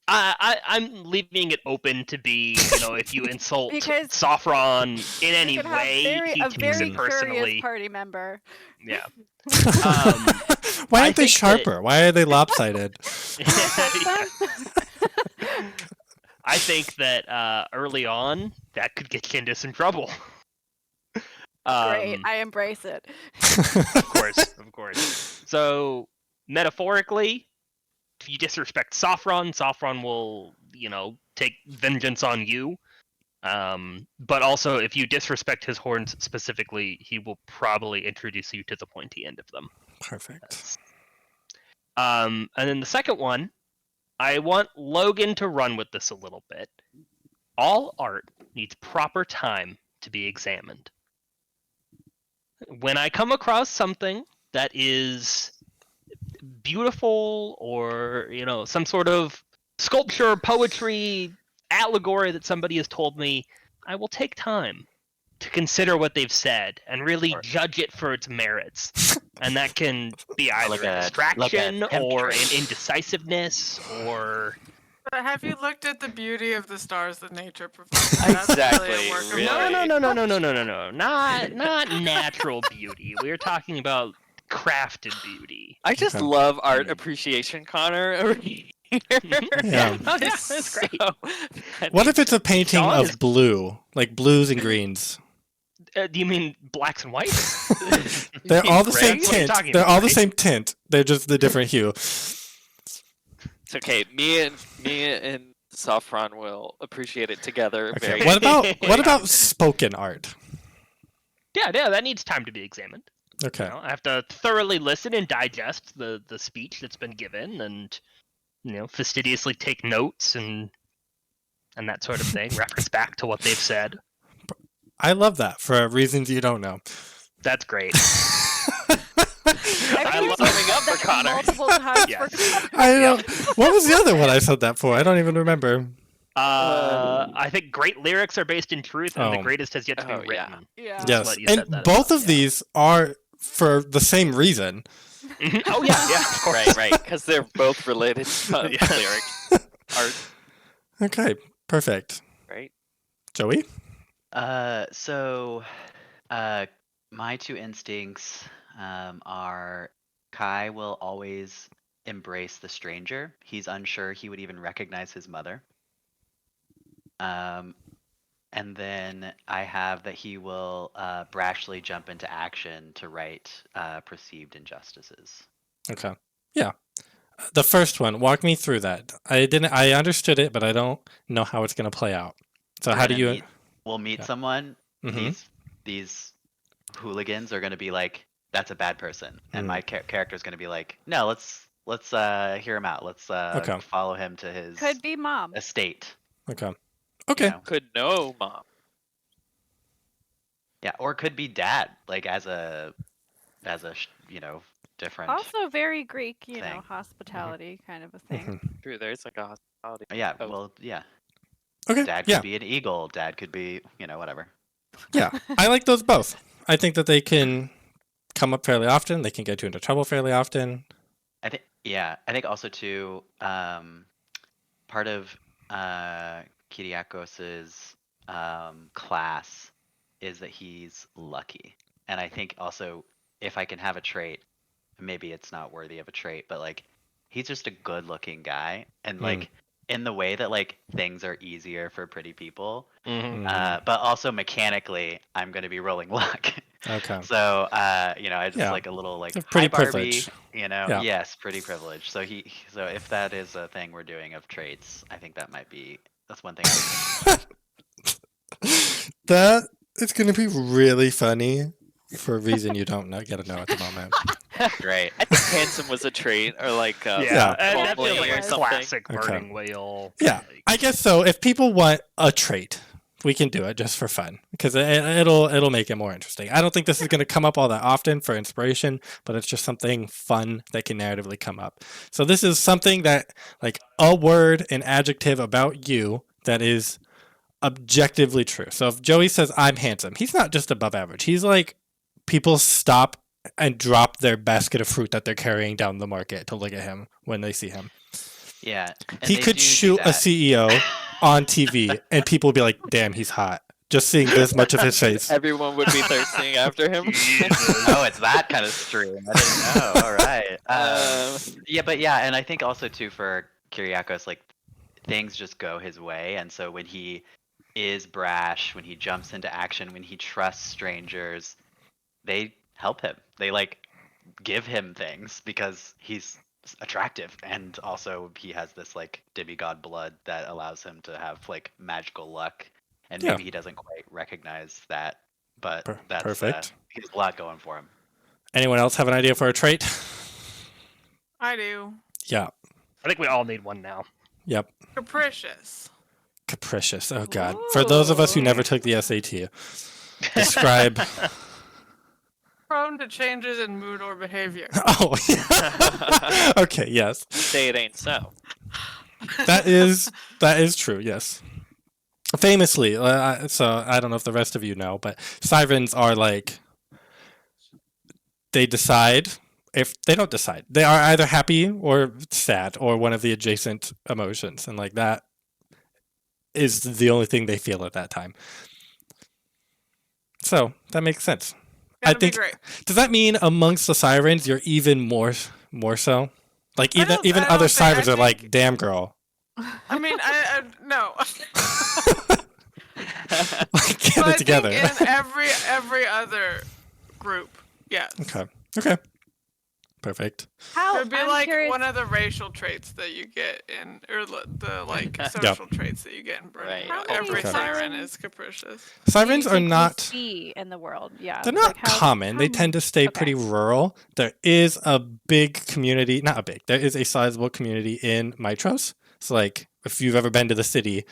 I'm leaving it open to be, if you insult Because Sophron in any You can have way, he a takes very it personally. curious party member. Yeah. Why I aren't they think that- sharper? Why are they lopsided? I think that early on that could get Candace in trouble. Great, I embrace it. Of course. So metaphorically, if you disrespect Sophron, Sophron will, take vengeance on you. But also, if you disrespect his horns specifically, he will probably introduce you to the pointy end of them. Perfect. And then the second one, I want Logan to run with this a little bit. All art needs proper time to be examined. When I come across something that is beautiful or, some sort of sculpture, poetry, allegory that somebody has told me, I will take time to consider what they've said and really judge it for its merits. And that can be either Like a a distraction temp or an train. indecisiveness or... But have you looked at the beauty of the stars that nature provides? That's Exactly, really a work of really. art. Not natural beauty. We're talking about crafted beauty. I just Okay. love art appreciation, Connor. Over here. Yeah. That's great. What if it's a painting Sean of is- blue, like blues and greens? Do you mean blacks and whites? They're all the same That's what you're tint. talking They're about, all the right? same tint. They're just the different hue. It's okay. Me and Sophron will appreciate it together. Okay. Very. What about spoken art? Yeah, that needs time to be examined. Okay. I have to thoroughly listen and digest the speech that's been given, and fastidiously take notes and that sort of thing. Reference back to what they've said. I love that for reasons you don't know. That's great. I love summing up for Connor. multiple times Yeah. for Connor. I don't. What was the other one I said that for? I don't even remember. I think great lyrics are based in truth, and the Oh. great has yet to be Oh, written. yeah. Yeah. Yes, Let you and set that both up, of these are for the same reason. Oh yeah, of course. Right, because they're both related to Yeah. lyrics. Art, Okay, perfect. right? Joey? So, my two instincts are Kai will always embrace the stranger. He's unsure he would even recognize his mother. And then I have that he will brashly jump into action to right perceived injustices. Okay. Yeah. The first one, walk me through that. I understood it, but I don't know how it's going to play out. So We're how do gonna you We'll meet Yeah. someone. Mhm. These hooligans are gonna be like, that's a bad person, and Mhm. my character is gonna be like, no, let's hear him out. Let's Okay. follow him to his Could be mom. estate. Okay. you Okay. know? Could know, Mom. Yeah, or it could be dad, like as a different. Also very Greek, thing. hospitality kind of a thing. Mhm. True, there's like a hospitality. Yeah, Oh. well, yeah. Okay. Dad could Yeah. be an eagle. Dad could be, whatever. Yeah. I like those both. I think that they can come up fairly often. They can get you into trouble fairly often. I think also too, part of Kyriakos's class is that he's lucky, and I think also if I can have a trait, maybe it's not worthy of a trait, but like he's just a good-looking guy, and Hmm. like in the way that like things are easier for pretty people, Mm, but also mechanically, I'm going to be rolling luck. okay. So, I just Yeah. like a little like It's hi pretty Barbie, privilege. Yeah. yes, pretty privileged. So so if that is a thing we're doing of traits, I think that's one thing I was thinking. That is going to be really funny for a reason you don't get to know at the moment. Great. I think handsome was a trait, or like Yeah. and that feels like Definitely a was. classic Okay. burning whale. Yeah, like- I guess so. If people want a trait, we can do it just for fun because it'll make it more interesting. I don't think this is going to come up all that often for inspiration, but it's just something fun that can narratively come up. So this is something that like a word, an adjective about you that is objectively true. So if Joey says I'm handsome, he's not just above average. He's like people stop and drop their basket of fruit that they're carrying down the market to look at him when they see him. Yeah. and He they could do shoot a that. CEO on TV and people would be like, damn, he's hot. Just seeing this much of his face. everyone would be thirsting after him. Oh, it's that kind of stream. I didn't know. All right. And I think also too for Kyriakos, like things just go his way, and so when he is brash, when he jumps into action, when he trusts strangers, they help him. They like give him things because he's attractive, and also he has this like demi-god blood that allows him to have like magical luck, and Yeah. maybe he doesn't quite recognize that, but that's Perfect. he has a lot going for him. Anyone else have an idea for a trait? I do. Yeah. I think we all need one now. Yep. Capricious. Capricious. Oh god. For those of us who never took the SAT, describe. Prone to changes in mood or behavior. Oh. Okay. Yes. Say it ain't so. That is true. Yes. Famously, so I don't know if the rest of you know, but sirens are like they decide. If they don't decide, they are either happy or sad or one of the adjacent emotions, and like that is the only thing they feel at that time. So that makes sense. Gonna I think. be great. Does that mean amongst the sirens you're even more so? Like I don't other think- I sirens are like, think- damn girl. I mean, I no. Like, get But I it together. think in every other group, yes. Okay. Perfect. How? It would be I'm like curious. one of the racial traits that you get in, or the like social traits that you get in Burning. Right. How How every many siren sirens is capricious. Sirens do are you think we not. see in the world. Yeah. They're not like how common. They tend to stay okay. pretty rural. There is a big community, not a big, there is a sizable community in Mitros. So, like, if you've ever been to the city,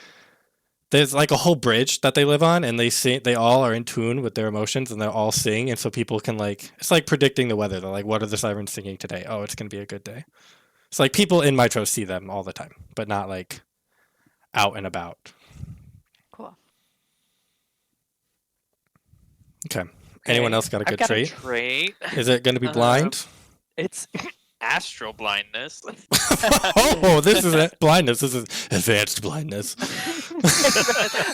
there's like a whole bridge that they live on, and they all are in tune with their emotions, and they're all sing, and so people can like, it's like predicting the weather. They're like, what are the sirens singing today? Oh, it's gonna be a good day. So like people in Mitros see them all the time, but not like out and about. Cool. Okay. Anyone else got a I've good got trait? A trait. Is it going to be blind? It's astral blindness. Oh, this is blindness. This is advanced blindness.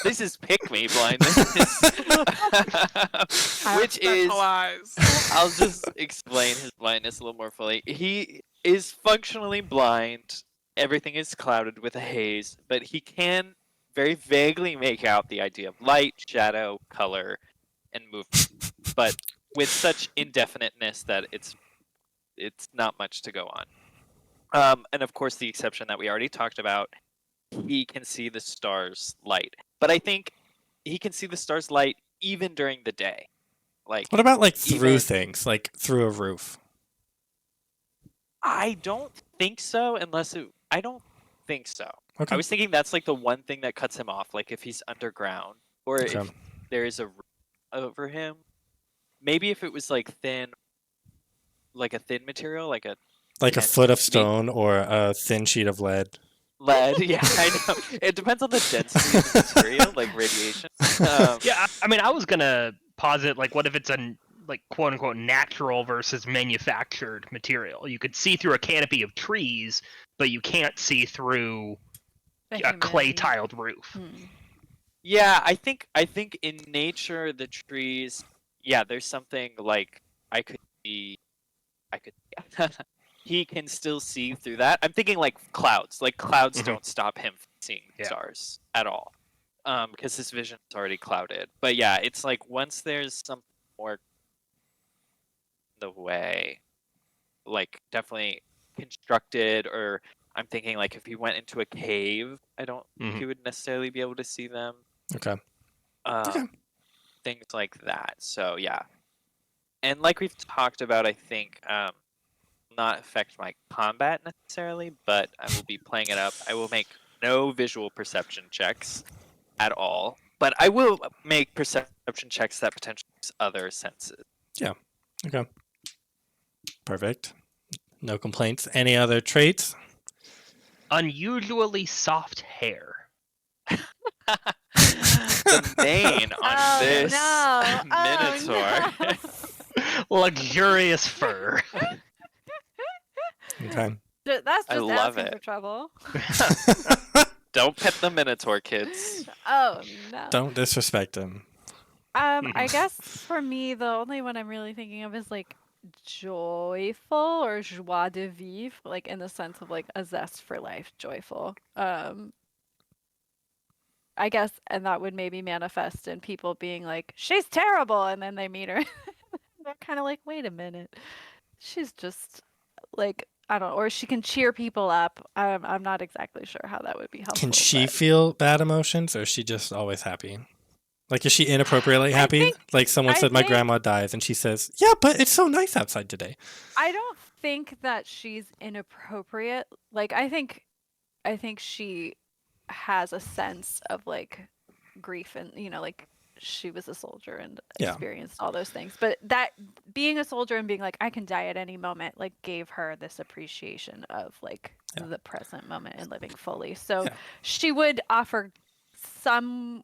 This is pick me blindness. Which is, Specialized. I'll just explain his blindness a little more fully. He is functionally blind. Everything is clouded with a haze, but he can very vaguely make out the idea of light, shadow, color, and movement. But with such indefiniteness that it's not much to go on. And of course, the exception that we already talked about, he can see the stars light. But I think he can see the stars light even during the day. Like, What about like through even- things, like through a roof? I don't think so, I don't think so. Okay. I was thinking that's like the one thing that cuts him off, like if he's underground or Okay. if there is a roof over him. Maybe if it was like thin, like a thin material, like a Like a Yeah, foot of stone or a thin sheet of lead. lead. Yeah, I know. It depends on the density of the material, like radiation. Yeah, I mean, I was gonna posit like, what if it's a like quote unquote natural versus manufactured material? You could see through a canopy of trees, but you can't see through The a clay human- tiled roof. Hmm. Yeah, I think in nature the trees. Yeah, there's something like I could. he can still see through that. I'm thinking like clouds. Like clouds Mhm. don't stop him from seeing Yeah. stars at all, because his vision is already clouded. But yeah, it's like once there's something more in the way, like definitely constructed, or I'm thinking like if he went into a cave, I don't think Mhm. he would necessarily be able to see them. Okay. Um, Things like that. So yeah, and like we've talked about, I think not affect my combat necessarily, but I will be playing it up. I will make no visual perception checks at all, but I will make perception checks that potentially use other senses. Okay. Perfect. No complaints. Any other traits? Unusually soft hair. The mane on Oh, this no. minotaur. Oh, Luxurious fur. Okay. That's I just love asking it. for trouble. Don't pet the minotaur, kids. Oh no. Don't disrespect him. I guess for me, the only one I'm really thinking of is like joyful or joie de vivre, like in the sense of like a zest for life, joyful. I guess, and that would maybe manifest in people being like, she's terrible, and then they meet her. They're kind of like, wait a minute, she's just like, I don't know, or she can cheer people up. I'm not exactly sure how that would be helpful. Can she but- feel bad emotions, or is she just always happy? Like, is she inappropriately I happy? think- Like someone I said, my think- grandma dies, and she says, yeah, but it's so nice outside today. I don't think that she's inappropriate. Like I think she has a sense of like grief and like she was a soldier and Yeah. experienced all those things. But that being a soldier and being like I can die at any moment like gave her this appreciation of like Yeah. the present moment and living fully. So Yeah. she would offer some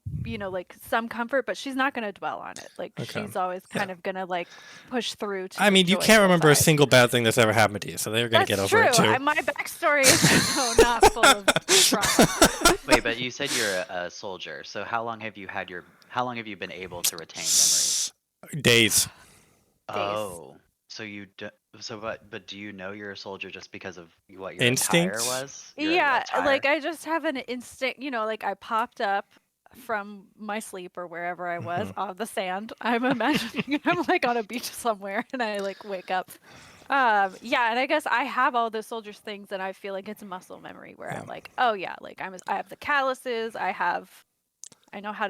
like some comfort, but she's not going to dwell on it. Like Okay. she's always kind of going to like push through to I the mean, you joyful can't remember a side. single bad thing that's ever happened to you, so they're going to get That's over true. it too. My backstory is also not full of trauma. Wait, but you said you're a soldier. So how long have you been able to retain memories? Days. Oh, so you do, so but do you know you're a soldier just because of what your Instincts? attire was? Your Yeah, like attire? I just have an instinct, like I popped up from my sleep or wherever I was on the sand. I'm imagining I'm like on a beach somewhere and I like wake up. Yeah, and I guess I have all the soldiers things and I feel like it's muscle memory where Yeah. I'm like, oh yeah, like I have the calluses, I know how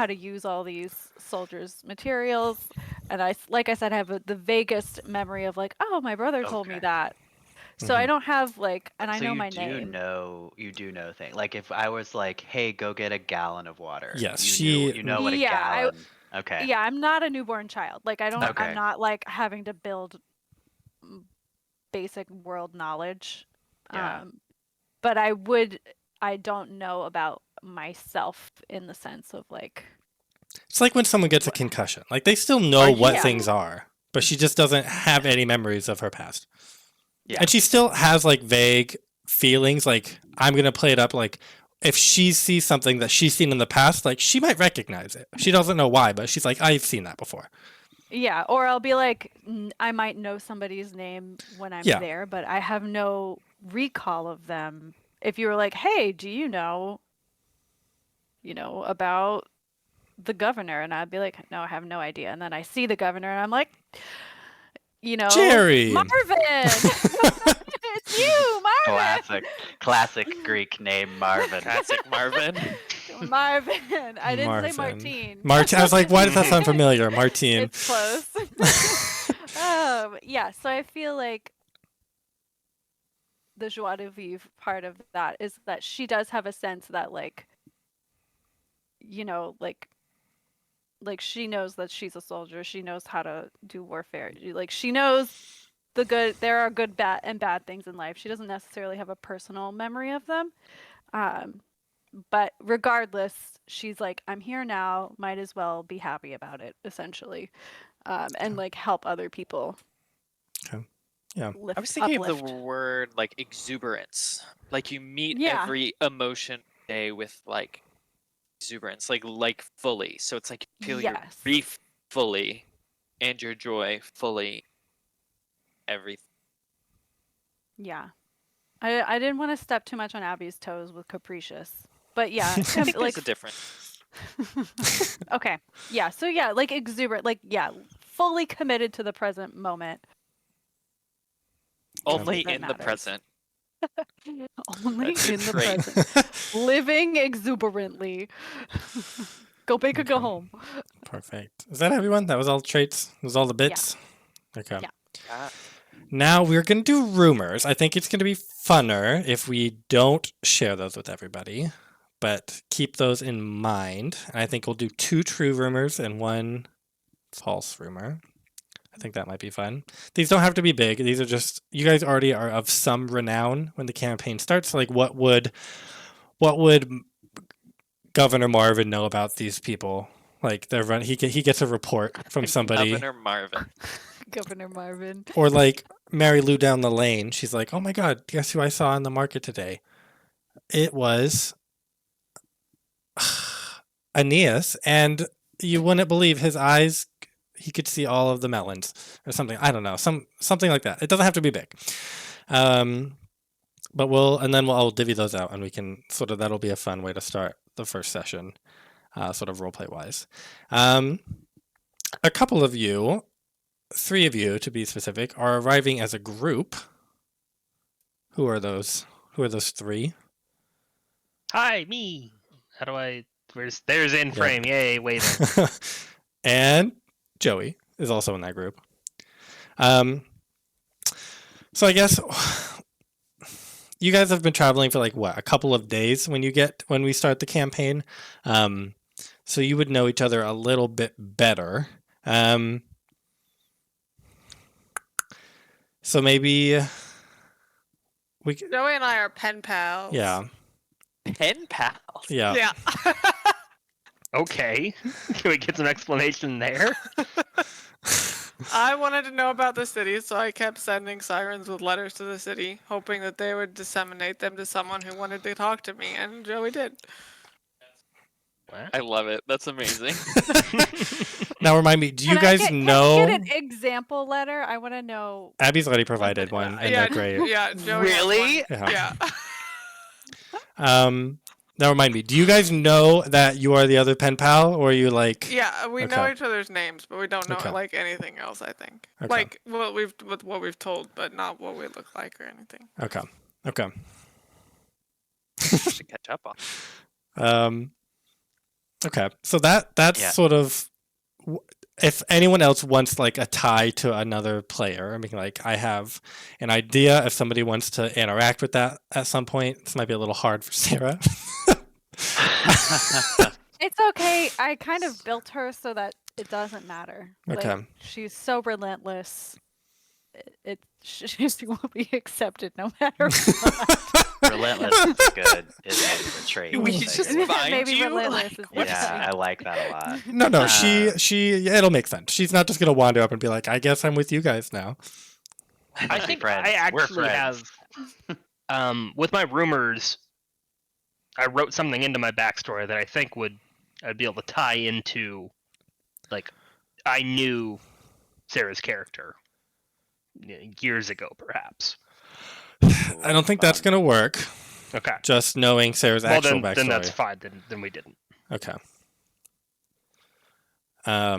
to use all these soldiers materials, and like I said, I have the vaguest memory of like, oh, my brother told me Okay. that. So I don't have like, and I So know you my do name. you do know things. Like if I was like, "Hey, go get a gallon of water." Yes, you know what a Yeah, gallon. Okay. Yeah, I'm not a newborn child. Like Okay. I'm not like having to build basic world knowledge. Yeah. But I don't know about myself in the sense of like, It's like when someone gets a concussion. Like, they still know Are what you- things are, but she just doesn't have any memories of her past. Yeah. And she still has, like, vague feelings. Like, I'm going to play it up. Like, if she sees something that she's seen in the past, like, she might recognize it. She doesn't know why, but she's like, I've seen that before. yeah, or I'll be like, I might know somebody's name when I'm Yeah. there, but I have no recall of them. If you were like, hey, do you know about the governor? And I'd be like, no, I have no idea. And then I see the governor and I'm like, Jerry. Marvin! It's you, Marvin! Classic Greek name Marvin. Classic Marvin. Marvin. I didn't say Marvin. Martine. I was like, why does that sound familiar? Martine. It's close. Yeah, so I feel like the joie de vivre part of that is that she does have a sense that like she knows that she's a soldier. She knows how to do warfare. Like she knows there are good and bad things in life. She doesn't necessarily have a personal memory of them. But regardless, she's like, I'm here now, might as well be happy about it, essentially. And like help other people. Okay. Yeah. Lift, I was thinking uplift. of the word like exuberance. Like you meet Yeah. every emotion day with like exuberance, like fully. So it's like you feel your Yes. Yeah. I didn't want to step too much on Abby's toes with capricious. But yeah, I think like there's a difference. okay. Yeah, so yeah, like exuberant, like yeah, fully committed to the present moment. Only that in the matters. present. Only That's a in the trait. present. Living exuberantly. Go big or go Okay. home. Perfect. Is that everyone? That was all the traits? That was all the bits? Okay. Yeah. Yeah. Now we're going to do rumors. I think it's going to be funner if we don't share those with everybody, but keep those in mind. And I think we'll do 2 true rumors and 1 false rumor. I think that might be fun. These don't have to be big. These are just, you guys already are of some renown when the campaign starts. Like what would Governor Marvin know about these people? Like he gets a report from somebody. Governor Marvin. Governor Marvin. Or like Mary Lou down the lane. She's like, oh my God, guess who I saw in the market today? It was Aeneas. And you wouldn't believe his eyes. He could see all of the melons or something. I don't know. Something like that. It doesn't have to be big. But I'll divvy those out and we can that'll be a fun way to start the first session, sort of roleplay wise. A couple of you, 3 of you to be specific, are arriving as a group. Who are those? Who are those 3? Hi, me. How do I? There's in frame. Yay, waving. And Joey is also in that group. So I guess you guys have been traveling for like what, a couple of days when we start the campaign. So you would know each other a little bit better. So maybe Joey and I are pen pals. Yeah. Pen pals. Yeah. Yeah. Okay. Can we get some explanation there? I wanted to know about the city, so I kept sending sirens with letters to the city, hoping that they would disseminate them to someone who wanted to talk to me, and Joey did. I love it. That's amazing. Now remind me, do you Can guys know? Can I get an example letter? I want to know. Abby's already provided one in yeah, that grade. Yeah, Joey has Really? one. Yeah. Yeah. Now remind me, do you guys know that you are the other pen pal, or are you like? Yeah, we know Okay. each other's names, but we don't know Okay. like anything else. I think Okay. like what we've told, but not what we look like or anything. Okay. Should catch up on. Okay. So that's Yeah. sort of, if anyone else wants like a tie to another player, I mean, like I have an idea if somebody wants to interact with that at some point. This might be a little hard for Sarah. It's okay. I kind of built her so that it doesn't matter. Okay. Like, she's so relentless. She won't be accepted no matter what. Relentless is good. Is maybe the trait. We we'll just say. find Maybe you, relentless like, is what the is Yeah, I like that a lot. No, it'll make sense. She's not just gonna wander up and be like, I guess I'm with you guys now. I think friends. I We're actually friends. have, with my rumors, I wrote something into my backstory that I think I'd be able to tie into, like, I knew Sarah's character years ago, perhaps. I don't think that's gonna work. Okay. Just knowing Sarah's Well, actual then backstory. that's fine. Then we didn't. Okay. Yeah,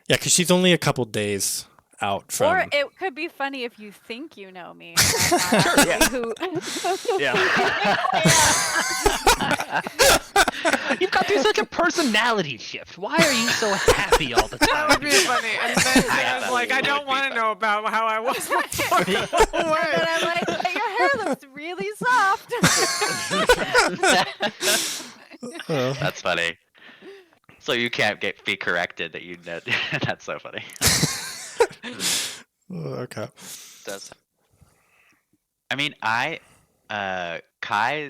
because she's only a couple days out from. Or it could be funny if you think you know me. Yeah. You've got through such a personality shift. Why are you so happy all the That time? would be funny. And then Yeah, I was that like, I would don't be want to fun. know about how I was before. Go And away. then I'm like, "Hey, your hair looks really soft." Oh. That's funny. So you can't be corrected that you know. That's so funny. Okay. Does I mean, Kai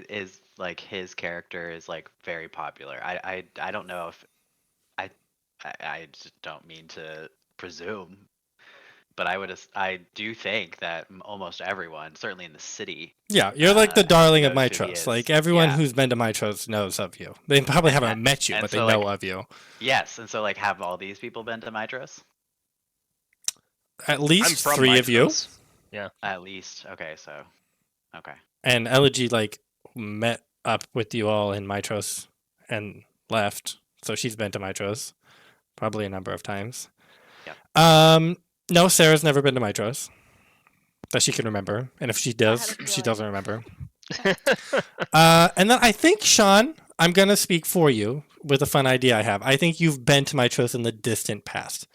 is like his character is like very popular. I don't know if I just don't mean to presume, but I do think that almost everyone, certainly in the city, Yeah, you're like the darling of knows who he Mitros. is. Like everyone Yeah. who's been to Mitros knows of you. They probably haven't met you, and but they so, know like- of you. yes, and so like have all these people been to Mitros? At I'm least from 3 of you. Mitros. At least. Okay, so okay. And Elegy like met up with you all in Mitros and left. So she's been to Mitros probably a number of times. Yep. No, Sarah's never been to Mitros that she can remember, and if she does, a she feeling. doesn't remember. And then I think Sean, I'm gonna speak for you with a fun idea I have. I think you've been to Mitros in the distant past.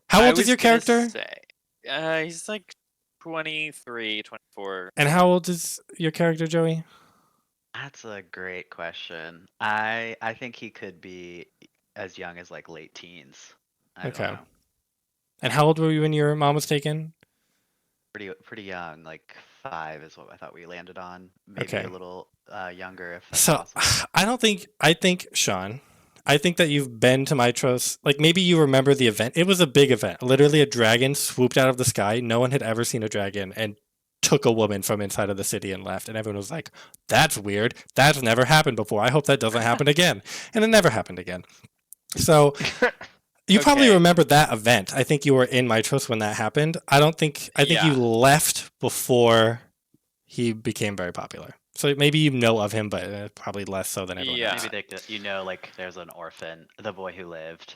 How I old is was your gonna character? Say, he's like 23, 24. And how old is your character, Joey? That's a great question. I think he could be as young as like late teens. I don't Okay. know. And how old were you when your mom was taken? Pretty young, like 5 is what I thought we landed on. Maybe Okay. a little younger if that's So possible. I think Sean, I think that you've been to Mitros. Like maybe you remember the event. It was a big event. Literally a dragon swooped out of the sky. No one had ever seen a dragon and took a woman from inside of the city and left. And everyone was like, that's weird. That's never happened before. I hope that doesn't happen again. And it never happened again. So you probably Okay. remember that event. I think you were in Mitros when that happened. I think Yeah. you left before he became very popular. So maybe you know of him, but probably less so than everyone Yeah. else. Maybe like there's an orphan, the boy who lived.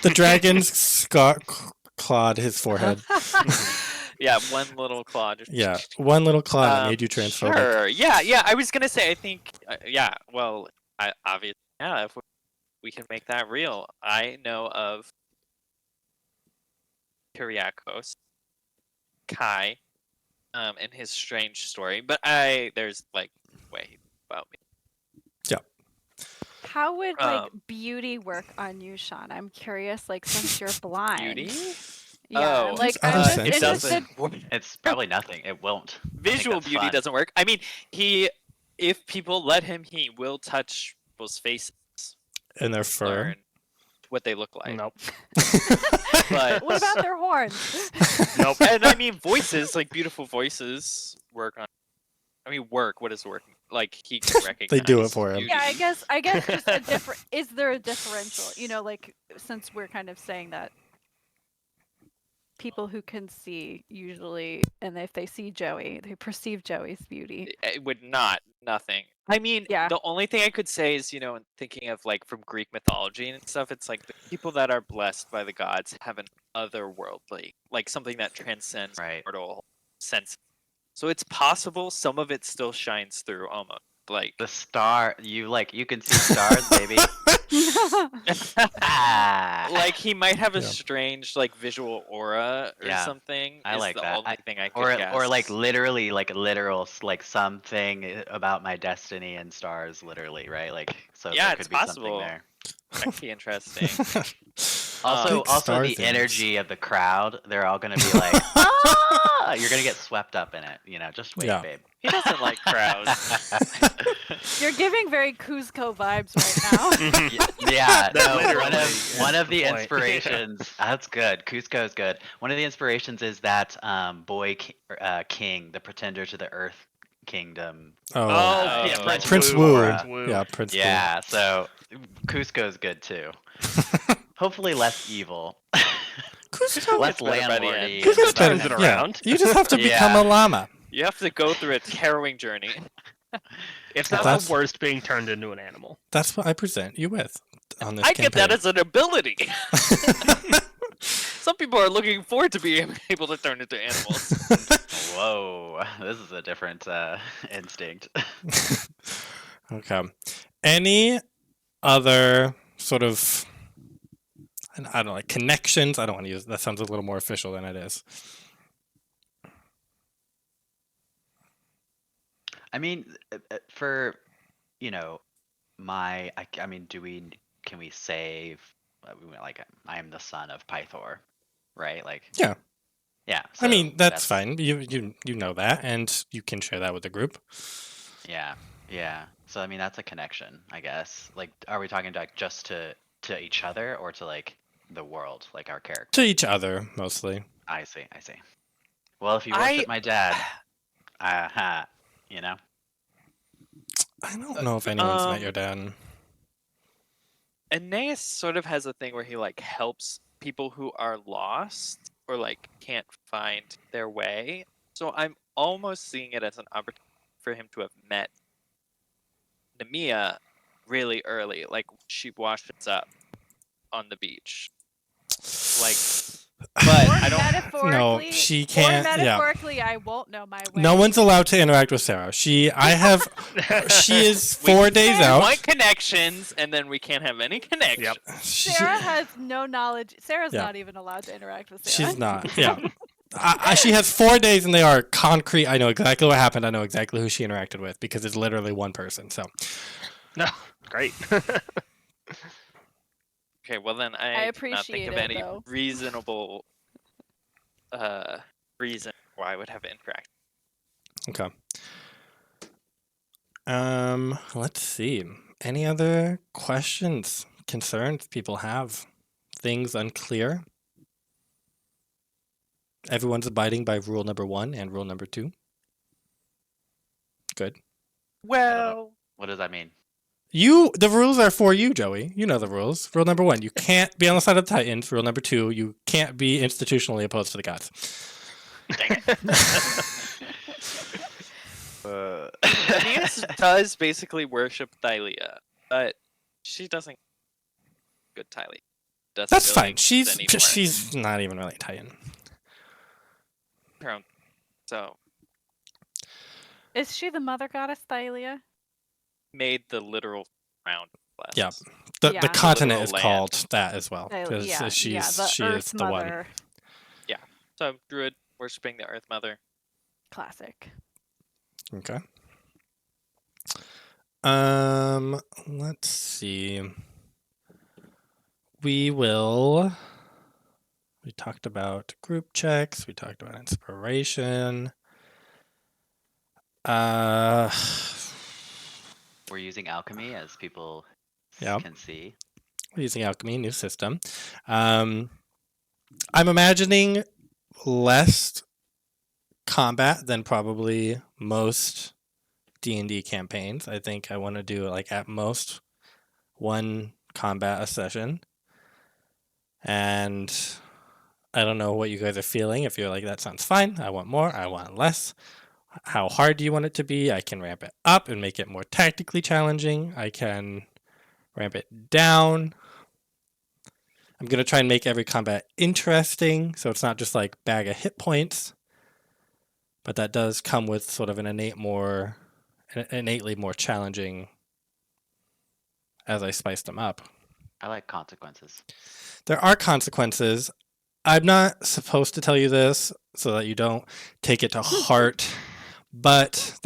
The dragons clawed his forehead. Yeah, one little claw. Just... Yeah, one little claw that made you transphobic. Sure. Yeah. I was gonna say. I think. Yeah. Well, obviously, yeah. If we can make that real, I know of Kyriakos, Kai, and his strange story. But there's like way about me. How would like beauty work on you, Sean? I'm curious. Like since you're blind. Beauty. Yeah. Oh, like other I'm just senses. it interested. doesn't work. It's probably nothing. It won't. I think Visual that's beauty fun. doesn't work. I mean, if people let him, he will touch people's faces, And their fur. learn what they look like. Nope. But What about their horns? Nope. and I mean, voices, like beautiful voices, work on. I mean, work. What is working? Like he can recognize. They do it for him. beauty. Yeah, I guess just a different. Is there a differential? You know, like since we're kind of saying that people who can see usually, and if they see Joey, they perceive Joey's beauty. It would nothing. I mean, Yeah. the only thing I could say is, thinking of like from Greek mythology and stuff, it's like the people that are blessed by the gods have an otherworldly, like something that transcends Right. mortal sense. So it's possible some of it still shines through almost. Like The star, you can see stars, baby. Ah. like he might have a Yeah. strange like visual aura or Yeah, something. I is like the that. only thing I could guess. Or like literally, like literal, like something about my destiny and stars, literally, right? Like, so Yeah, there it's could be something possible. there. That could be interesting. Also, Big star the things. energy of the crowd, they're all gonna be like, ah! You're gonna get swept up in it. Just wait, Yeah. babe. He doesn't like crowds. You're giving very Cusco vibes right now. Yeah, That no, literally one of the is the point. inspirations. That's good. Cusco's good. One of the inspirations is that king, the pretender to the Earth Kingdom. Oh, yeah, Oh. Prince Wu. Wu. Prince Wu. Yeah, Prince Wu. Yeah, so Cusco's good too. Hopefully less evil. Cusco Less Gets better by the landlordy. end. and Cusco's stuff. turns it better. Yeah. around. You just have to become Yeah. a llama. You have to go through a harrowing journey. It's Well, not that's- the worst being turned into an animal. That's what I present you with on this I get that campaign. as an ability. Some people are looking forward to being able to turn into animals. Whoa, this is a different instinct. Okay. Any other sort of, I don't know, like connections? I don't want to use that. Sounds a little more official than it is. I mean, for I mean, can we say like I am the son of Pythor, right? Like Yeah. yeah. I so mean, that's fine. You know that, and you can share that with the group. Yeah. So I mean, that's a connection, I guess. Like, are we talking like just to each other or to like the world, like our character? To each other, mostly. I see. Well, if you I- worship my dad, you know. I don't know if anyone's met Um, your dad. Aeneas sort of has a thing where he like helps people who are lost. or like can't find their way. So I'm almost seeing it as an opportunity for him to have met Nemea really early, like she washes up on the beach. Like, but Or I don't. metaphorically, No, she Or can't. Yeah. metaphorically, I won't know my way. No one's allowed to interact with Sarah. She is 4 days We out. want connections, and then we can't have any connections. Sarah has no knowledge. Sarah's Yeah. not even allowed to interact with Sarah. She's not. Yeah. She has 4 days and they are concrete. I know exactly what happened. I know exactly who she interacted with because it's literally one person. So No, great. Okay, well then I I cannot think appreciate of it, any though. reasonable reason why I would have interact. okay. Let's see. Any other questions, concerns people have? Things unclear? Everyone's abiding by rule number 1 and rule number 2. Good. Well, What does that mean? The rules are for you, Joey. You know the rules. Rule number 1, you can't be on the side of the Titans. Rule number 2, you can't be institutionally opposed to the gods. Dang it. Aeneas does basically worship Thylea, but she doesn't. Good Thylea. Doesn't That's really fine. anymore. She's not even really Titan. Her own- So Is she the mother goddess Thylea? made the literal round less. Yeah. The Yeah. continent is Literal land. called that as well. Thyl- 'Cause yeah, she yeah, is Earth the one. Mother. So druid worshipping the Earth Mother. Classic. Okay. Let's see. We talked about group checks, we talked about inspiration. We're using alchemy, as people Yeah. can see. We're using alchemy, new system. I'm imagining less combat than probably most D&D campaigns. I think I want to do like at most 1 combat a session. And I don't know what you guys are feeling. If you're like, that sounds fine, I want more, I want less. How hard do you want it to be? I can ramp it up and make it more tactically challenging. I can ramp it down. I'm going to try and make every combat interesting, so it's not just like bag of hit points, but that does come with sort of an innately more challenging as I spice them up. I like consequences. There are consequences. I'm not supposed to tell you this so that you don't take it to heart, but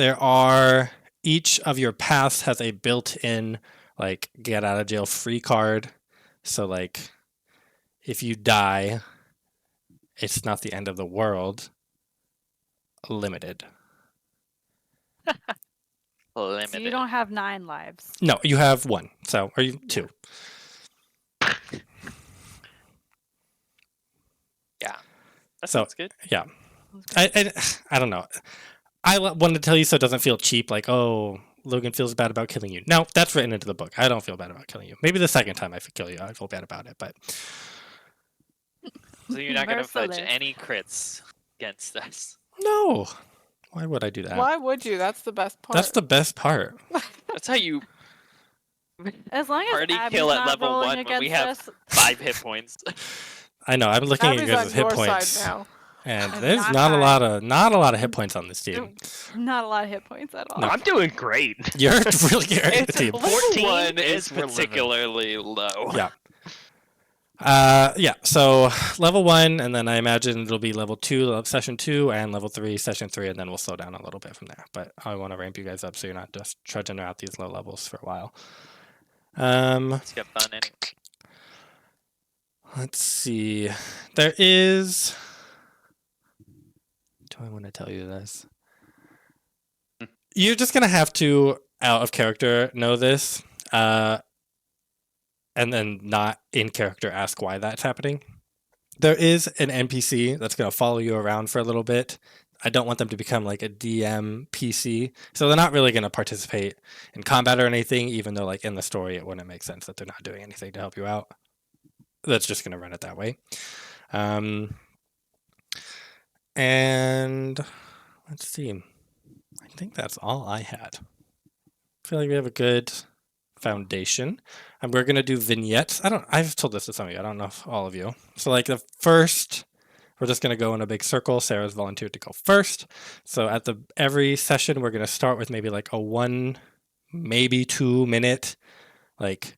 each of your paths has a built-in like get out of jail free card. So like if you die, it's not the end of the world. Limited. Limited. So you don't have 9 lives. No, you have 1. So, or you 2. Yeah. That So- sounds good. Yeah. I don't know. I wanted to tell you so it doesn't feel cheap, like, oh, Logan feels bad about killing you. No, that's written into the book. I don't feel bad about killing you. Maybe the second time I kill you, I feel bad about it, but So you're not going to fudge Merciless. any crits against us. no. Why would I do that? Why would you? That's the best part. That's the best part. That's how you As long as Already Abby's kill at not level rolling 1 when we against have us. 5 hit points. I know. I'm looking at Abby's you on guys' hit your points, side now. and I'm there's not not a fine. lot of hit points on this team. Not a lot of hit points at all. No. I'm doing great. You're really carrying the It's team. 14 1 is is we're living. particularly low. Yeah. So level 1, and then I imagine it'll be level 2, session 2, and level 3, session 3, and then we'll slow down a little bit from there. But I want to ramp you guys up so you're not just trudging out these low levels for a while. It's got fun anyway. Let's see. There is. Do I want to tell you this? You're just gonna have to, out of character, know this. And then not in character ask why that's happening. There is an NPC that's going to follow you around for a little bit. I don't want them to become like a DM PC. So they're not really going to participate in combat or anything, even though like in the story it wouldn't make sense that they're not doing anything to help you out. That's just going to run it that way. And let's see. I think that's all I had. I feel like we have a good foundation. And we're gonna do vignettes. I've told this to some of you. I don't know if all of you. So like the first, we're just gonna go in a big circle. Sarah's volunteered to go first. So at every session, we're gonna start with maybe like a 1, maybe 2 minute, like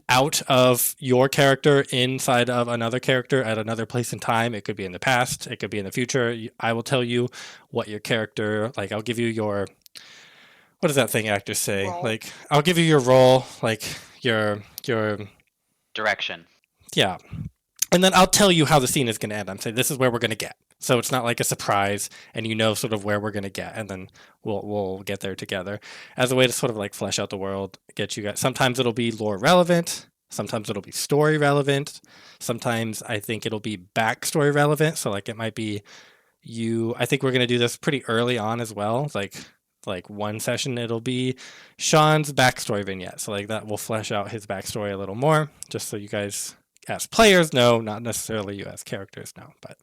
out of your character inside of another character at another place in time. It could be in the past, it could be in the future. I will tell you what your character, like I'll give you your, what does that thing actors say? Role. Like I'll give you your role, like your Direction. yeah. And then I'll tell you how the scene is going to end. I'm saying this is where we're going to get. So it's not like a surprise, and you know sort of where we're going to get, and then we'll get there together as a way to sort of like flesh out the world, get you guys. Sometimes it'll be lore relevant, sometimes it'll be story relevant, sometimes I think it'll be backstory relevant. So like it might be you. I think we're going to do this pretty early on as well. Like one session it'll be Sean's backstory vignette. So like that will flesh out his backstory a little more, just so you guys as players know, not necessarily you as characters know, but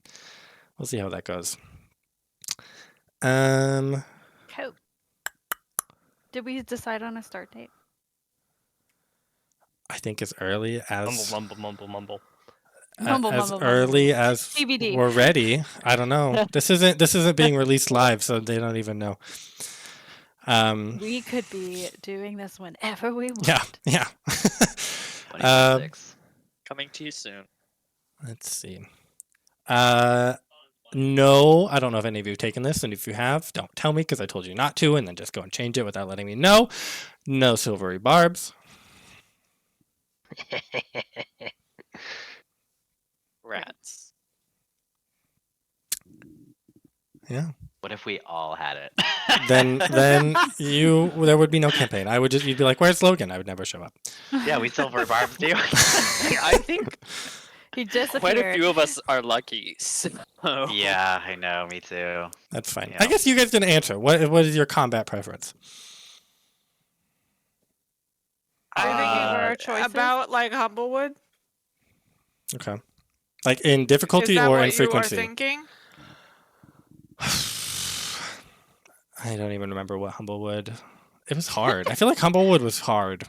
we'll see how that goes. Cool. Did we decide on a start date? I think as early as Mumble, mumble, mumble. as early as TBD. we're ready. I don't know. This isn't being released live, so they don't even know. We could be doing this whenever we want. Yeah. 2026. Coming to you soon. Let's see. No, I don't know if any of you have taken this, and if you have, don't tell me because I told you not to, and then just go and change it without letting me know. No silvery barbs. Rats. Yeah. What if we all had it? Then there would be no campaign. You'd be like, "Where's Logan?" I would never show up. Yeah, we silver barbs do. I think He disappeared. quite a few of us are lucky. So. Yeah, I know. Me too. That's fine. Yeah. I guess you guys didn't answer. What is your combat preference? I think our choices? about like Humblewood. Okay. Like in difficulty Is that or what in frequency? you are thinking? I don't even remember what Humblewood. It was hard. I feel like Humblewood was hard.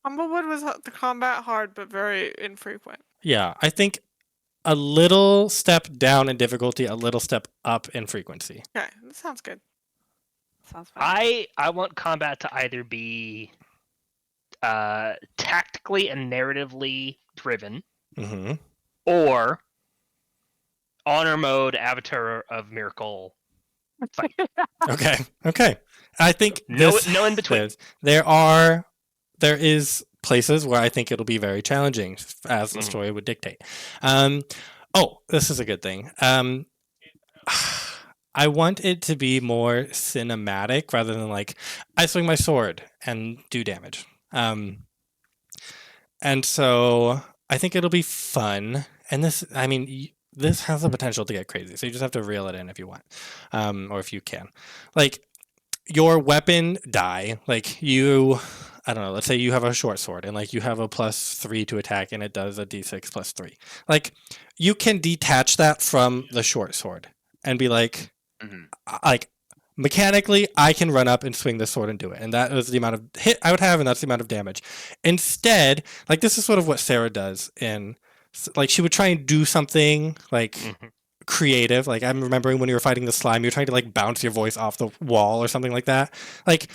Humblewood was the combat hard, but very infrequent. Yeah, I think a little step down in difficulty, a little step up in frequency. Okay, that sounds good. Sounds fun. I want combat to either be tactically and narratively driven, Mm-hmm. or honor mode Avatar of Miracle. Okay. I think No in between. there is places where I think it'll be very challenging as the Mhm. story would dictate. This is a good thing. I want it to be more cinematic rather than like I swing my sword and do damage. And so I think it'll be fun. And this has the potential to get crazy. So you just have to reel it in if you want, or if you can. Like your weapon die. Like I don't know. Let's say you have a short sword and like you have a +3 to attack, and it does a d6 +3. Like you can detach that from the short sword and be like, like mechanically, I can run up and swing this sword and do it, and that is the amount of hit I would have, and that's the amount of damage. Instead, like this is sort of what Sarah does in, like she would try and do something like creative. Like I'm remembering when you were fighting the slime, you're trying to like bounce your voice off the wall or something like that. Like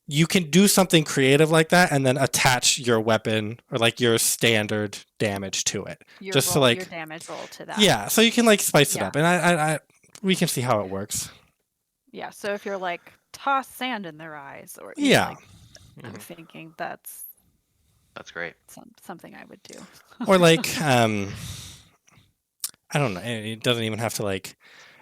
you can do something creative like that, and then attach your weapon or like your standard damage to it. Your just to roll, like your damage roll to that. yeah, so you can like spice it Yeah. up, and I we can see how it works. Yeah. So if you're like toss sand in their eyes, or Yeah. like, I'm thinking that's That's great. something I would do. Or like I don't know, it doesn't even have to like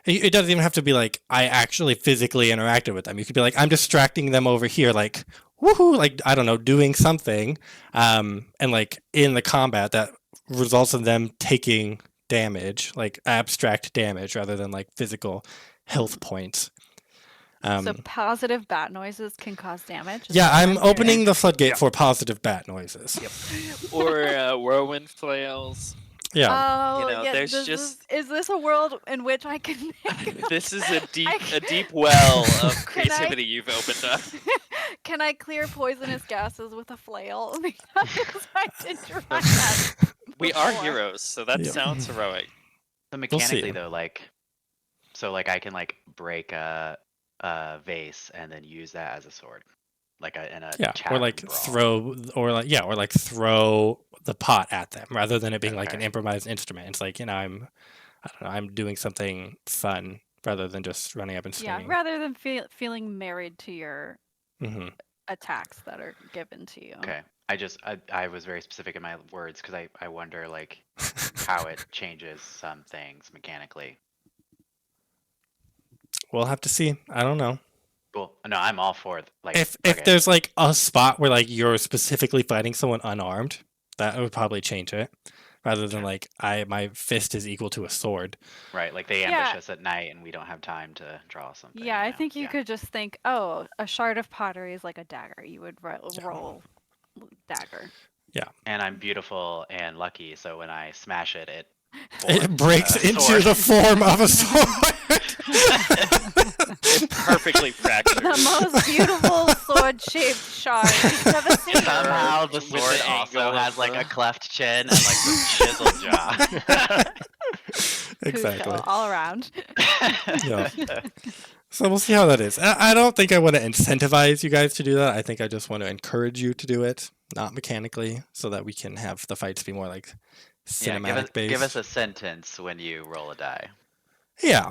it doesn't even have to be like I actually physically interacted with them. You could be like I'm distracting them over here, like woohoo, like I don't know, doing something and like in the combat that results in them taking damage, like abstract damage rather than like physical health points. So positive bat noises can cause damage. Is Yeah, that what I'm hearing? opening the floodgate Yeah. for positive bat noises. Or whirlwind flails. Yeah. Oh, You know, yeah. there's Is this a world in which I can make This is a I deep well of Can I- creativity you've opened up. Can I clear poisonous gases with a flail? Because I did try that. We are before. heroes, so that Yeah. sounds heroic. So see. mechanically though, I can like break a vase and then use that as a sword, in a Yeah, or tavern like brawl. throw the pot at them rather than it being like an Okay. improvised instrument. It's like, I don't know, I'm doing something fun rather than just running up and Yeah, swinging. rather than feeling married to your Hmm. attacks that are given to you. Okay. I was very specific in my words because I wonder like how it changes some things mechanically. We'll have to see. I don't know. Cool. No, I'm all for it. Like If okay. there's like a spot where like you're specifically fighting someone unarmed, that would probably change it. Rather than like my fist is equal to a sword. Right, like they ambush us at night and we don't have time to draw something. Yeah, I you know? think you could just think, oh, a shard of pottery is like a dagger. You would roll dagger. And I'm beautiful and lucky, so when I smash it, it It breaks into sword. the form of a sword. Perfectly fractured. The most beautiful sword-shaped shard you've ever seen. Somehow the With the sword angle also of has like the- a cleft chin and like the chiseled jaw. Exactly. Kuko all around. Yeah. So we'll see how that is. I don't think I want to incentivize you guys to do that. I think I just want to encourage you to do it, not mechanically, so that we can have the fights be more like Yeah, cinematic based. give us a sentence when you roll a die. Yeah.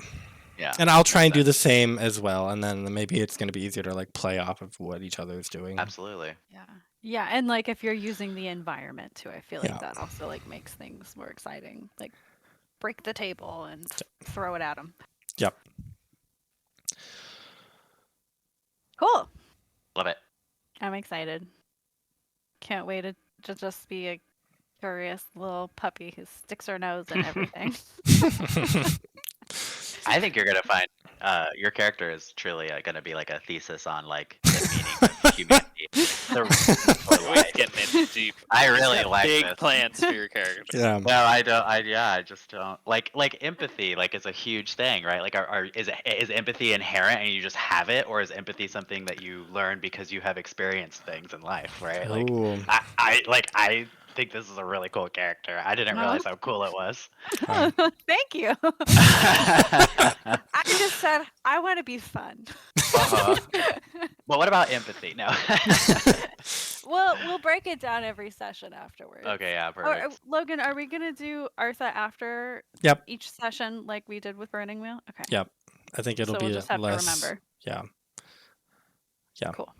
Yeah. And I'll try and do the same as well, and then maybe it's going to be easier to like play off of what each other is doing. Absolutely. Yeah. Yeah, and like if you're using the environment too, I feel like Yeah. that also like makes things more exciting. Like break the table and throw it at them. Yep. Cool. Love it. I'm excited. Can't wait to just be a curious little puppy who sticks her nose in everything. I think you're gonna find your character is truly gonna be like a thesis on like the meaning of humanity. For We're life. getting in deep. I really like big this. plans for your character. Yeah. Well, I just don't like empathy. Like it's a huge thing, right? Like, is empathy inherent and you just have it, or is empathy something that you learn because you have experienced things in life, right? Like, Ooh. I think this is a really cool character. I didn't realize how cool it was. Thank you. I just said I want to be fun. But what about empathy? No. We'll break it down every session afterwards. Okay, yeah, Or, perfect. Logan, are we gonna do Artha after Yep. each session like we did with Burning Wheel? Okay. Yep. I think it'll so be we'll just have less. to remember. Yeah. Yeah. Cool.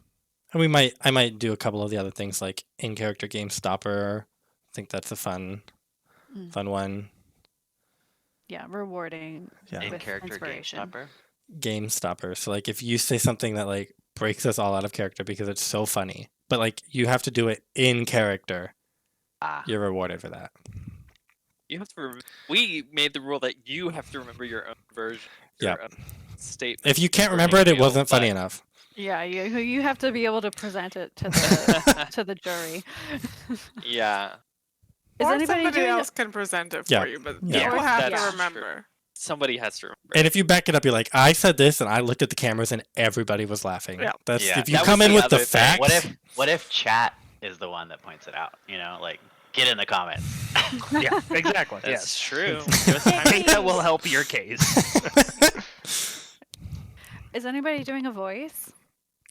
And I might do a couple of the other things like in character game stopper. I think that's a fun one. Yeah, rewarding. Yeah. In with character game inspiration. stopper. Game stopper. So like if you say something that like breaks us all out of character because it's so funny, but like you have to do it in character, you're rewarded for that. You have to. We made the rule that you have to remember your own version. Yeah. Your own statement. If you can't Burning remember it, it Wheel, wasn't funny but- enough. Yeah, you have to be able to present it to the to the jury. Yeah. Is Or anybody somebody doing else can present it Yeah. for you, but Yeah. people have to That's remember. Somebody has to remember. And if you back it up, you're like, I said this, and I looked at the cameras, and everybody was laughing. Yeah. That's Yeah. if you That come was in the with the other thing. facts. What if chat is the one that points it out? You know, like get in the comments. Yeah, exactly. That's Yes. true. I think that will help your case. Is anybody doing a voice?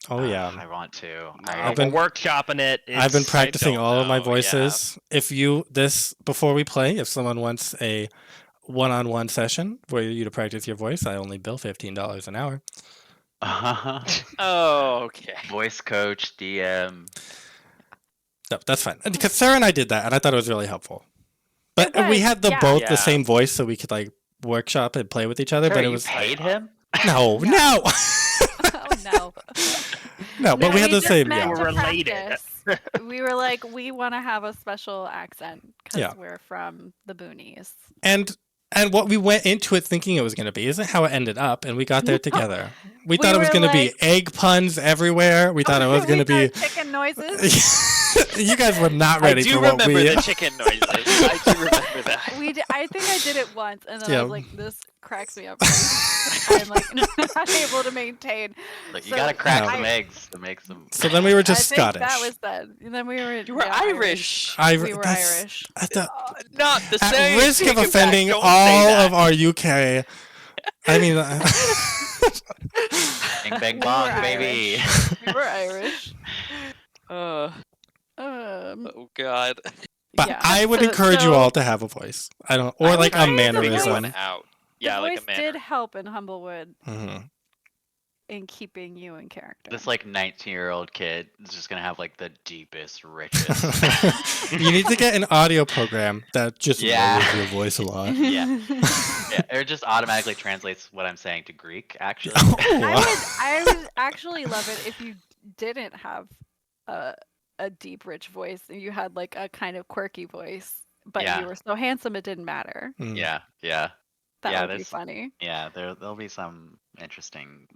Oh yeah. I want to. I've We're been- workshopping it. I've been It's- practicing don't all of my know, yeah. voices. If you before we play, if someone wants a one-on-one session where you to practice your voice, I only bill $15 an hour. Oh, okay. Voice coach, DM. No, that's fine. Because Sarah and I did that, and I thought it was really helpful. But It we was, had yeah. both Yeah. the same voice, so we could like workshop and play with each other. Sure, but it you was paid him. no. Oh no. No, but we had the just same. meant Yeah. to We're related. practice. We were like, we want to have a special accent because Yeah. we're from the boonies. And what we went into it thinking it was going to be isn't how it ended up, and we got there together. We thought it was were going to be like- egg puns everywhere. We thought it was going to We be. thought chicken noises. You guys were not ready I do for what remember we. the chicken noises. I do remember that. I think I did it once, and then I Yeah. was like, "This cracks me up." I'm like not able to maintain. Look, you So gotta crack Yeah. some eggs to make some. So then we were just I think Scottish. that was then. And then we were. You were yeah, Irish. We were that's- Irish. At, the, Not the at same. risk Take of it back, offending don't say all that. of our UK. I mean, Bing bang We bong, were baby. We were Irish. Uh, Um, oh God. but yeah, I would so- encourage you so all to have a voice. I don't, or I like a tried to figure mannerism. one out. Yeah, the like voice a manner. did help in Humblewood Mhm. in keeping you in character. This like 19-year-old kid is just gonna have like the deepest, richest. You need to get an audio program that just Yeah. lowers your voice a lot. Yeah. Yeah, it just automatically translates what I'm saying to Greek. Actually, Oh, I would actually love it if you didn't have a deep, rich voice and you had like a kind of quirky voice, but Yeah. you were so handsome it didn't matter. Mm. yeah, yeah, That Yeah, would be there's- funny. yeah. There'll be some interesting.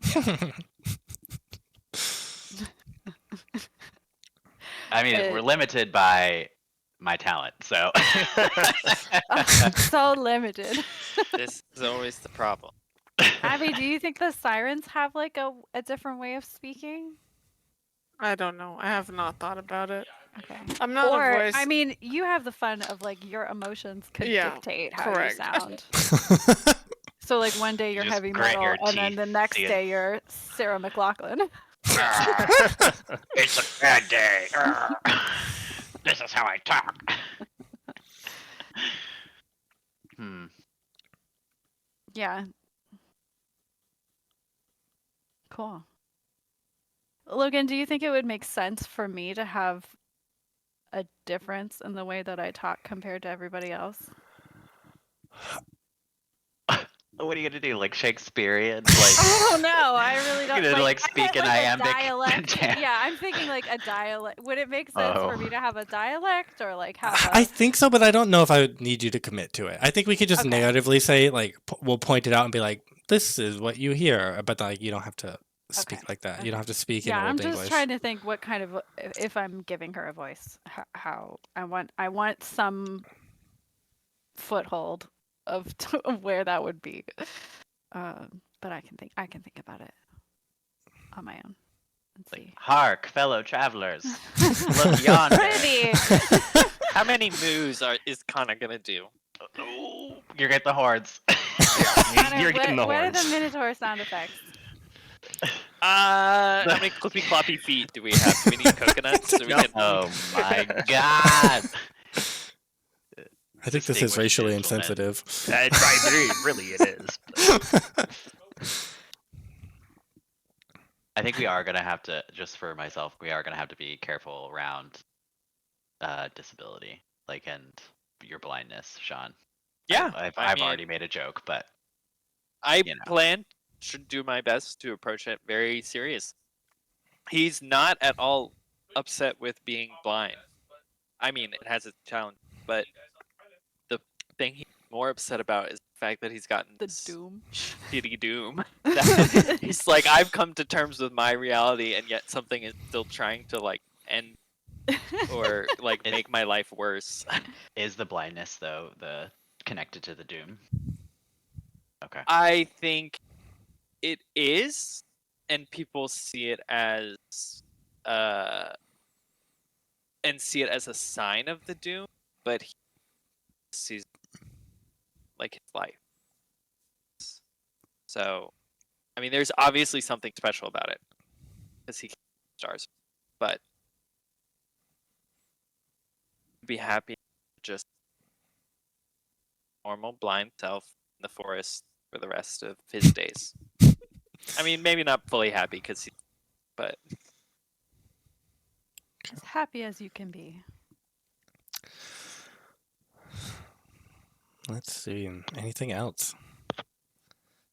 I mean, we're limited by my talent, so. So limited. This is always the problem. Abby, do you think the sirens have like a different way of speaking? I don't know. I have not thought about it. Okay. I'm not a Or voice. I mean, you have the fun of like your emotions could Yeah, dictate how correct. you sound. So like one day you're just heavy grit metal, your and then teeth, the next see it. day you're Sarah McLachlan. It's a bad day. This is how I talk. Yeah. Cool. Logan, do you think it would make sense for me to have a difference in the way that I talk compared to everybody else? What are you gonna do? Like Shakespearean? I Like don't know. I really don't. You're gonna, like, I speak meant, in like, a iambic dialect. pentameter. Yeah, I'm thinking like a dialect. Would it make sense for me Oh. to have a dialect or like have a? I think so, but I don't know if I would need you to commit to it. I think we could just Okay. narratively say, like, we'll point it out and be like, this is what you hear, but like, you don't have to speak Okay, like that. You okay. don't have to speak Yeah, in I'm Old just English. trying to think what kind of if I'm giving her a voice, how I want some foothold of of where that would be. But I can think about it on my own and see. hark, fellow travelers. Look yonder. Pretty. How many moves is Connor gonna do? Ooh, you get the hordes. Connor, You're getting the what are the horns. Minotaur sound effects? How many clippy cloppy feet do we have? Do we need coconuts? So we can... Oh my god. I think this is Distinguished racially gentlemen. insensitive. Really, it is. I think we are gonna have to, just for myself, we are gonna have to be careful around disability, like, and your blindness, Sean. Yeah, I've I mean, already made a joke, but I you know. plan to do my best to approach it very serious. He's not at all upset with being blind. I mean, it has its challenge, but the thing he's more upset about is the fact that he's gotten The this doom. shitty doom. That he's like, I've come to terms with my reality, and yet something is still trying to like end or like make my life worse. Is the blindness though the connected to the doom? Okay. I think it is, and people see it as and see it as a sign of the doom, but he sees like his life. So, I mean, there's obviously something special about it because he stars, but be happy just normal blind self in the forest for the rest of his days. I mean, maybe not fully happy because, but As happy as you can be. Let's see. Anything else?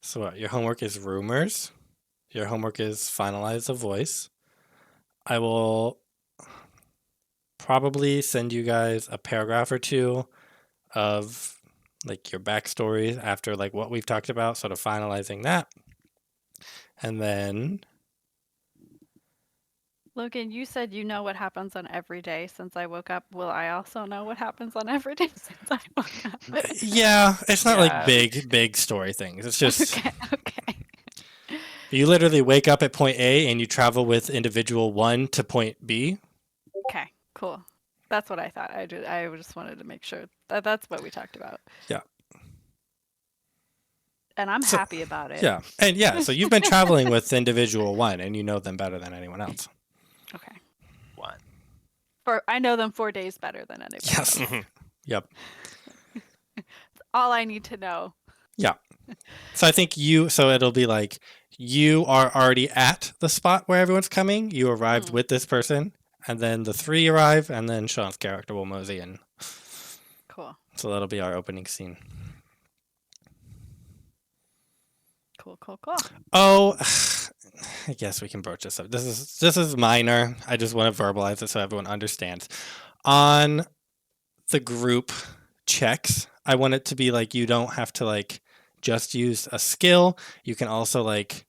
So what, your homework is rumors. Your homework is finalize a voice. I will probably send you guys a paragraph or two of like your backstories after like what we've talked about, sort of finalizing that. And then Logan, you said you know what happens on every day since I woke up. Will I also know what happens on every day since I woke up? yeah, it's not like Yeah. big story things. It's just Okay. you literally wake up at point A and you travel with individual 1 to point B. Okay, cool. That's what I thought. I just wanted to make sure that that's what we talked about. Yeah. And I'm So- happy about it. Yeah. And yeah, so you've been traveling with individual 1 and you know them better than anyone else. Okay. 1. I know them 4 days better than anybody Yes. else. Yep. All I need to know. So I think so it'll be like you are already at the spot where everyone's coming. You arrived with this person, and then the 3 arrive, and then Sean's character will mosey in. Cool. So that'll be our opening scene. Cool. Oh, I guess we can broach this up. This is minor. I just want to verbalize it so everyone understands. On the group checks, I want it to be like you don't have to like just use a skill. You can also like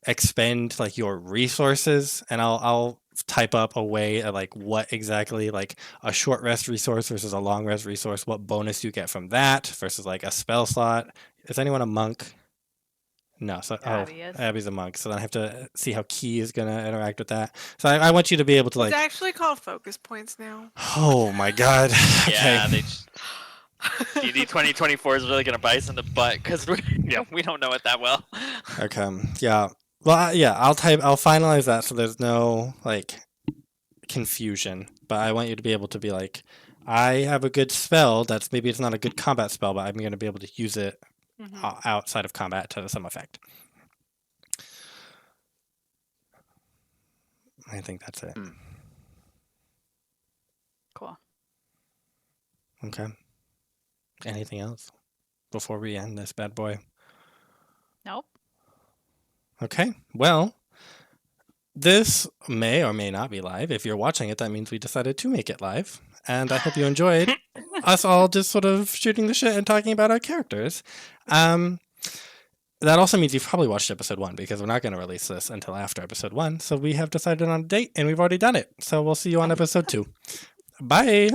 expend like your resources, and I'll type up a way of like what exactly like a short rest resource versus a long rest resource, what bonus you get from that versus like a spell slot. Is anyone a monk? No, so Abby is. Abby's a monk, so then I have to see how Key is gonna interact with that. So I want you to be able to like. It's actually called focus points now. Oh my god! Yeah, Okay. they DD 2024 is really gonna bite us in the butt because we don't know it that well. Okay. Yeah. Well, I'll finalize that so there's no like confusion. But I want you to be able to be like, I have a good spell. Maybe it's not a good combat spell, but I'm gonna be able to use it outside of combat to some effect. I think that's it. Cool. Okay. Anything else before we end this bad boy? Nope. Okay. Well, this may or may not be live. If you're watching it, that means we decided to make it live. And I hope you enjoyed us all just sort of shooting the shit and talking about our characters. That also means you've probably watched episode 1 because we're not going to release this until after episode 1. So we have decided on a date and we've already done it. So we'll see you on episode 2. Bye.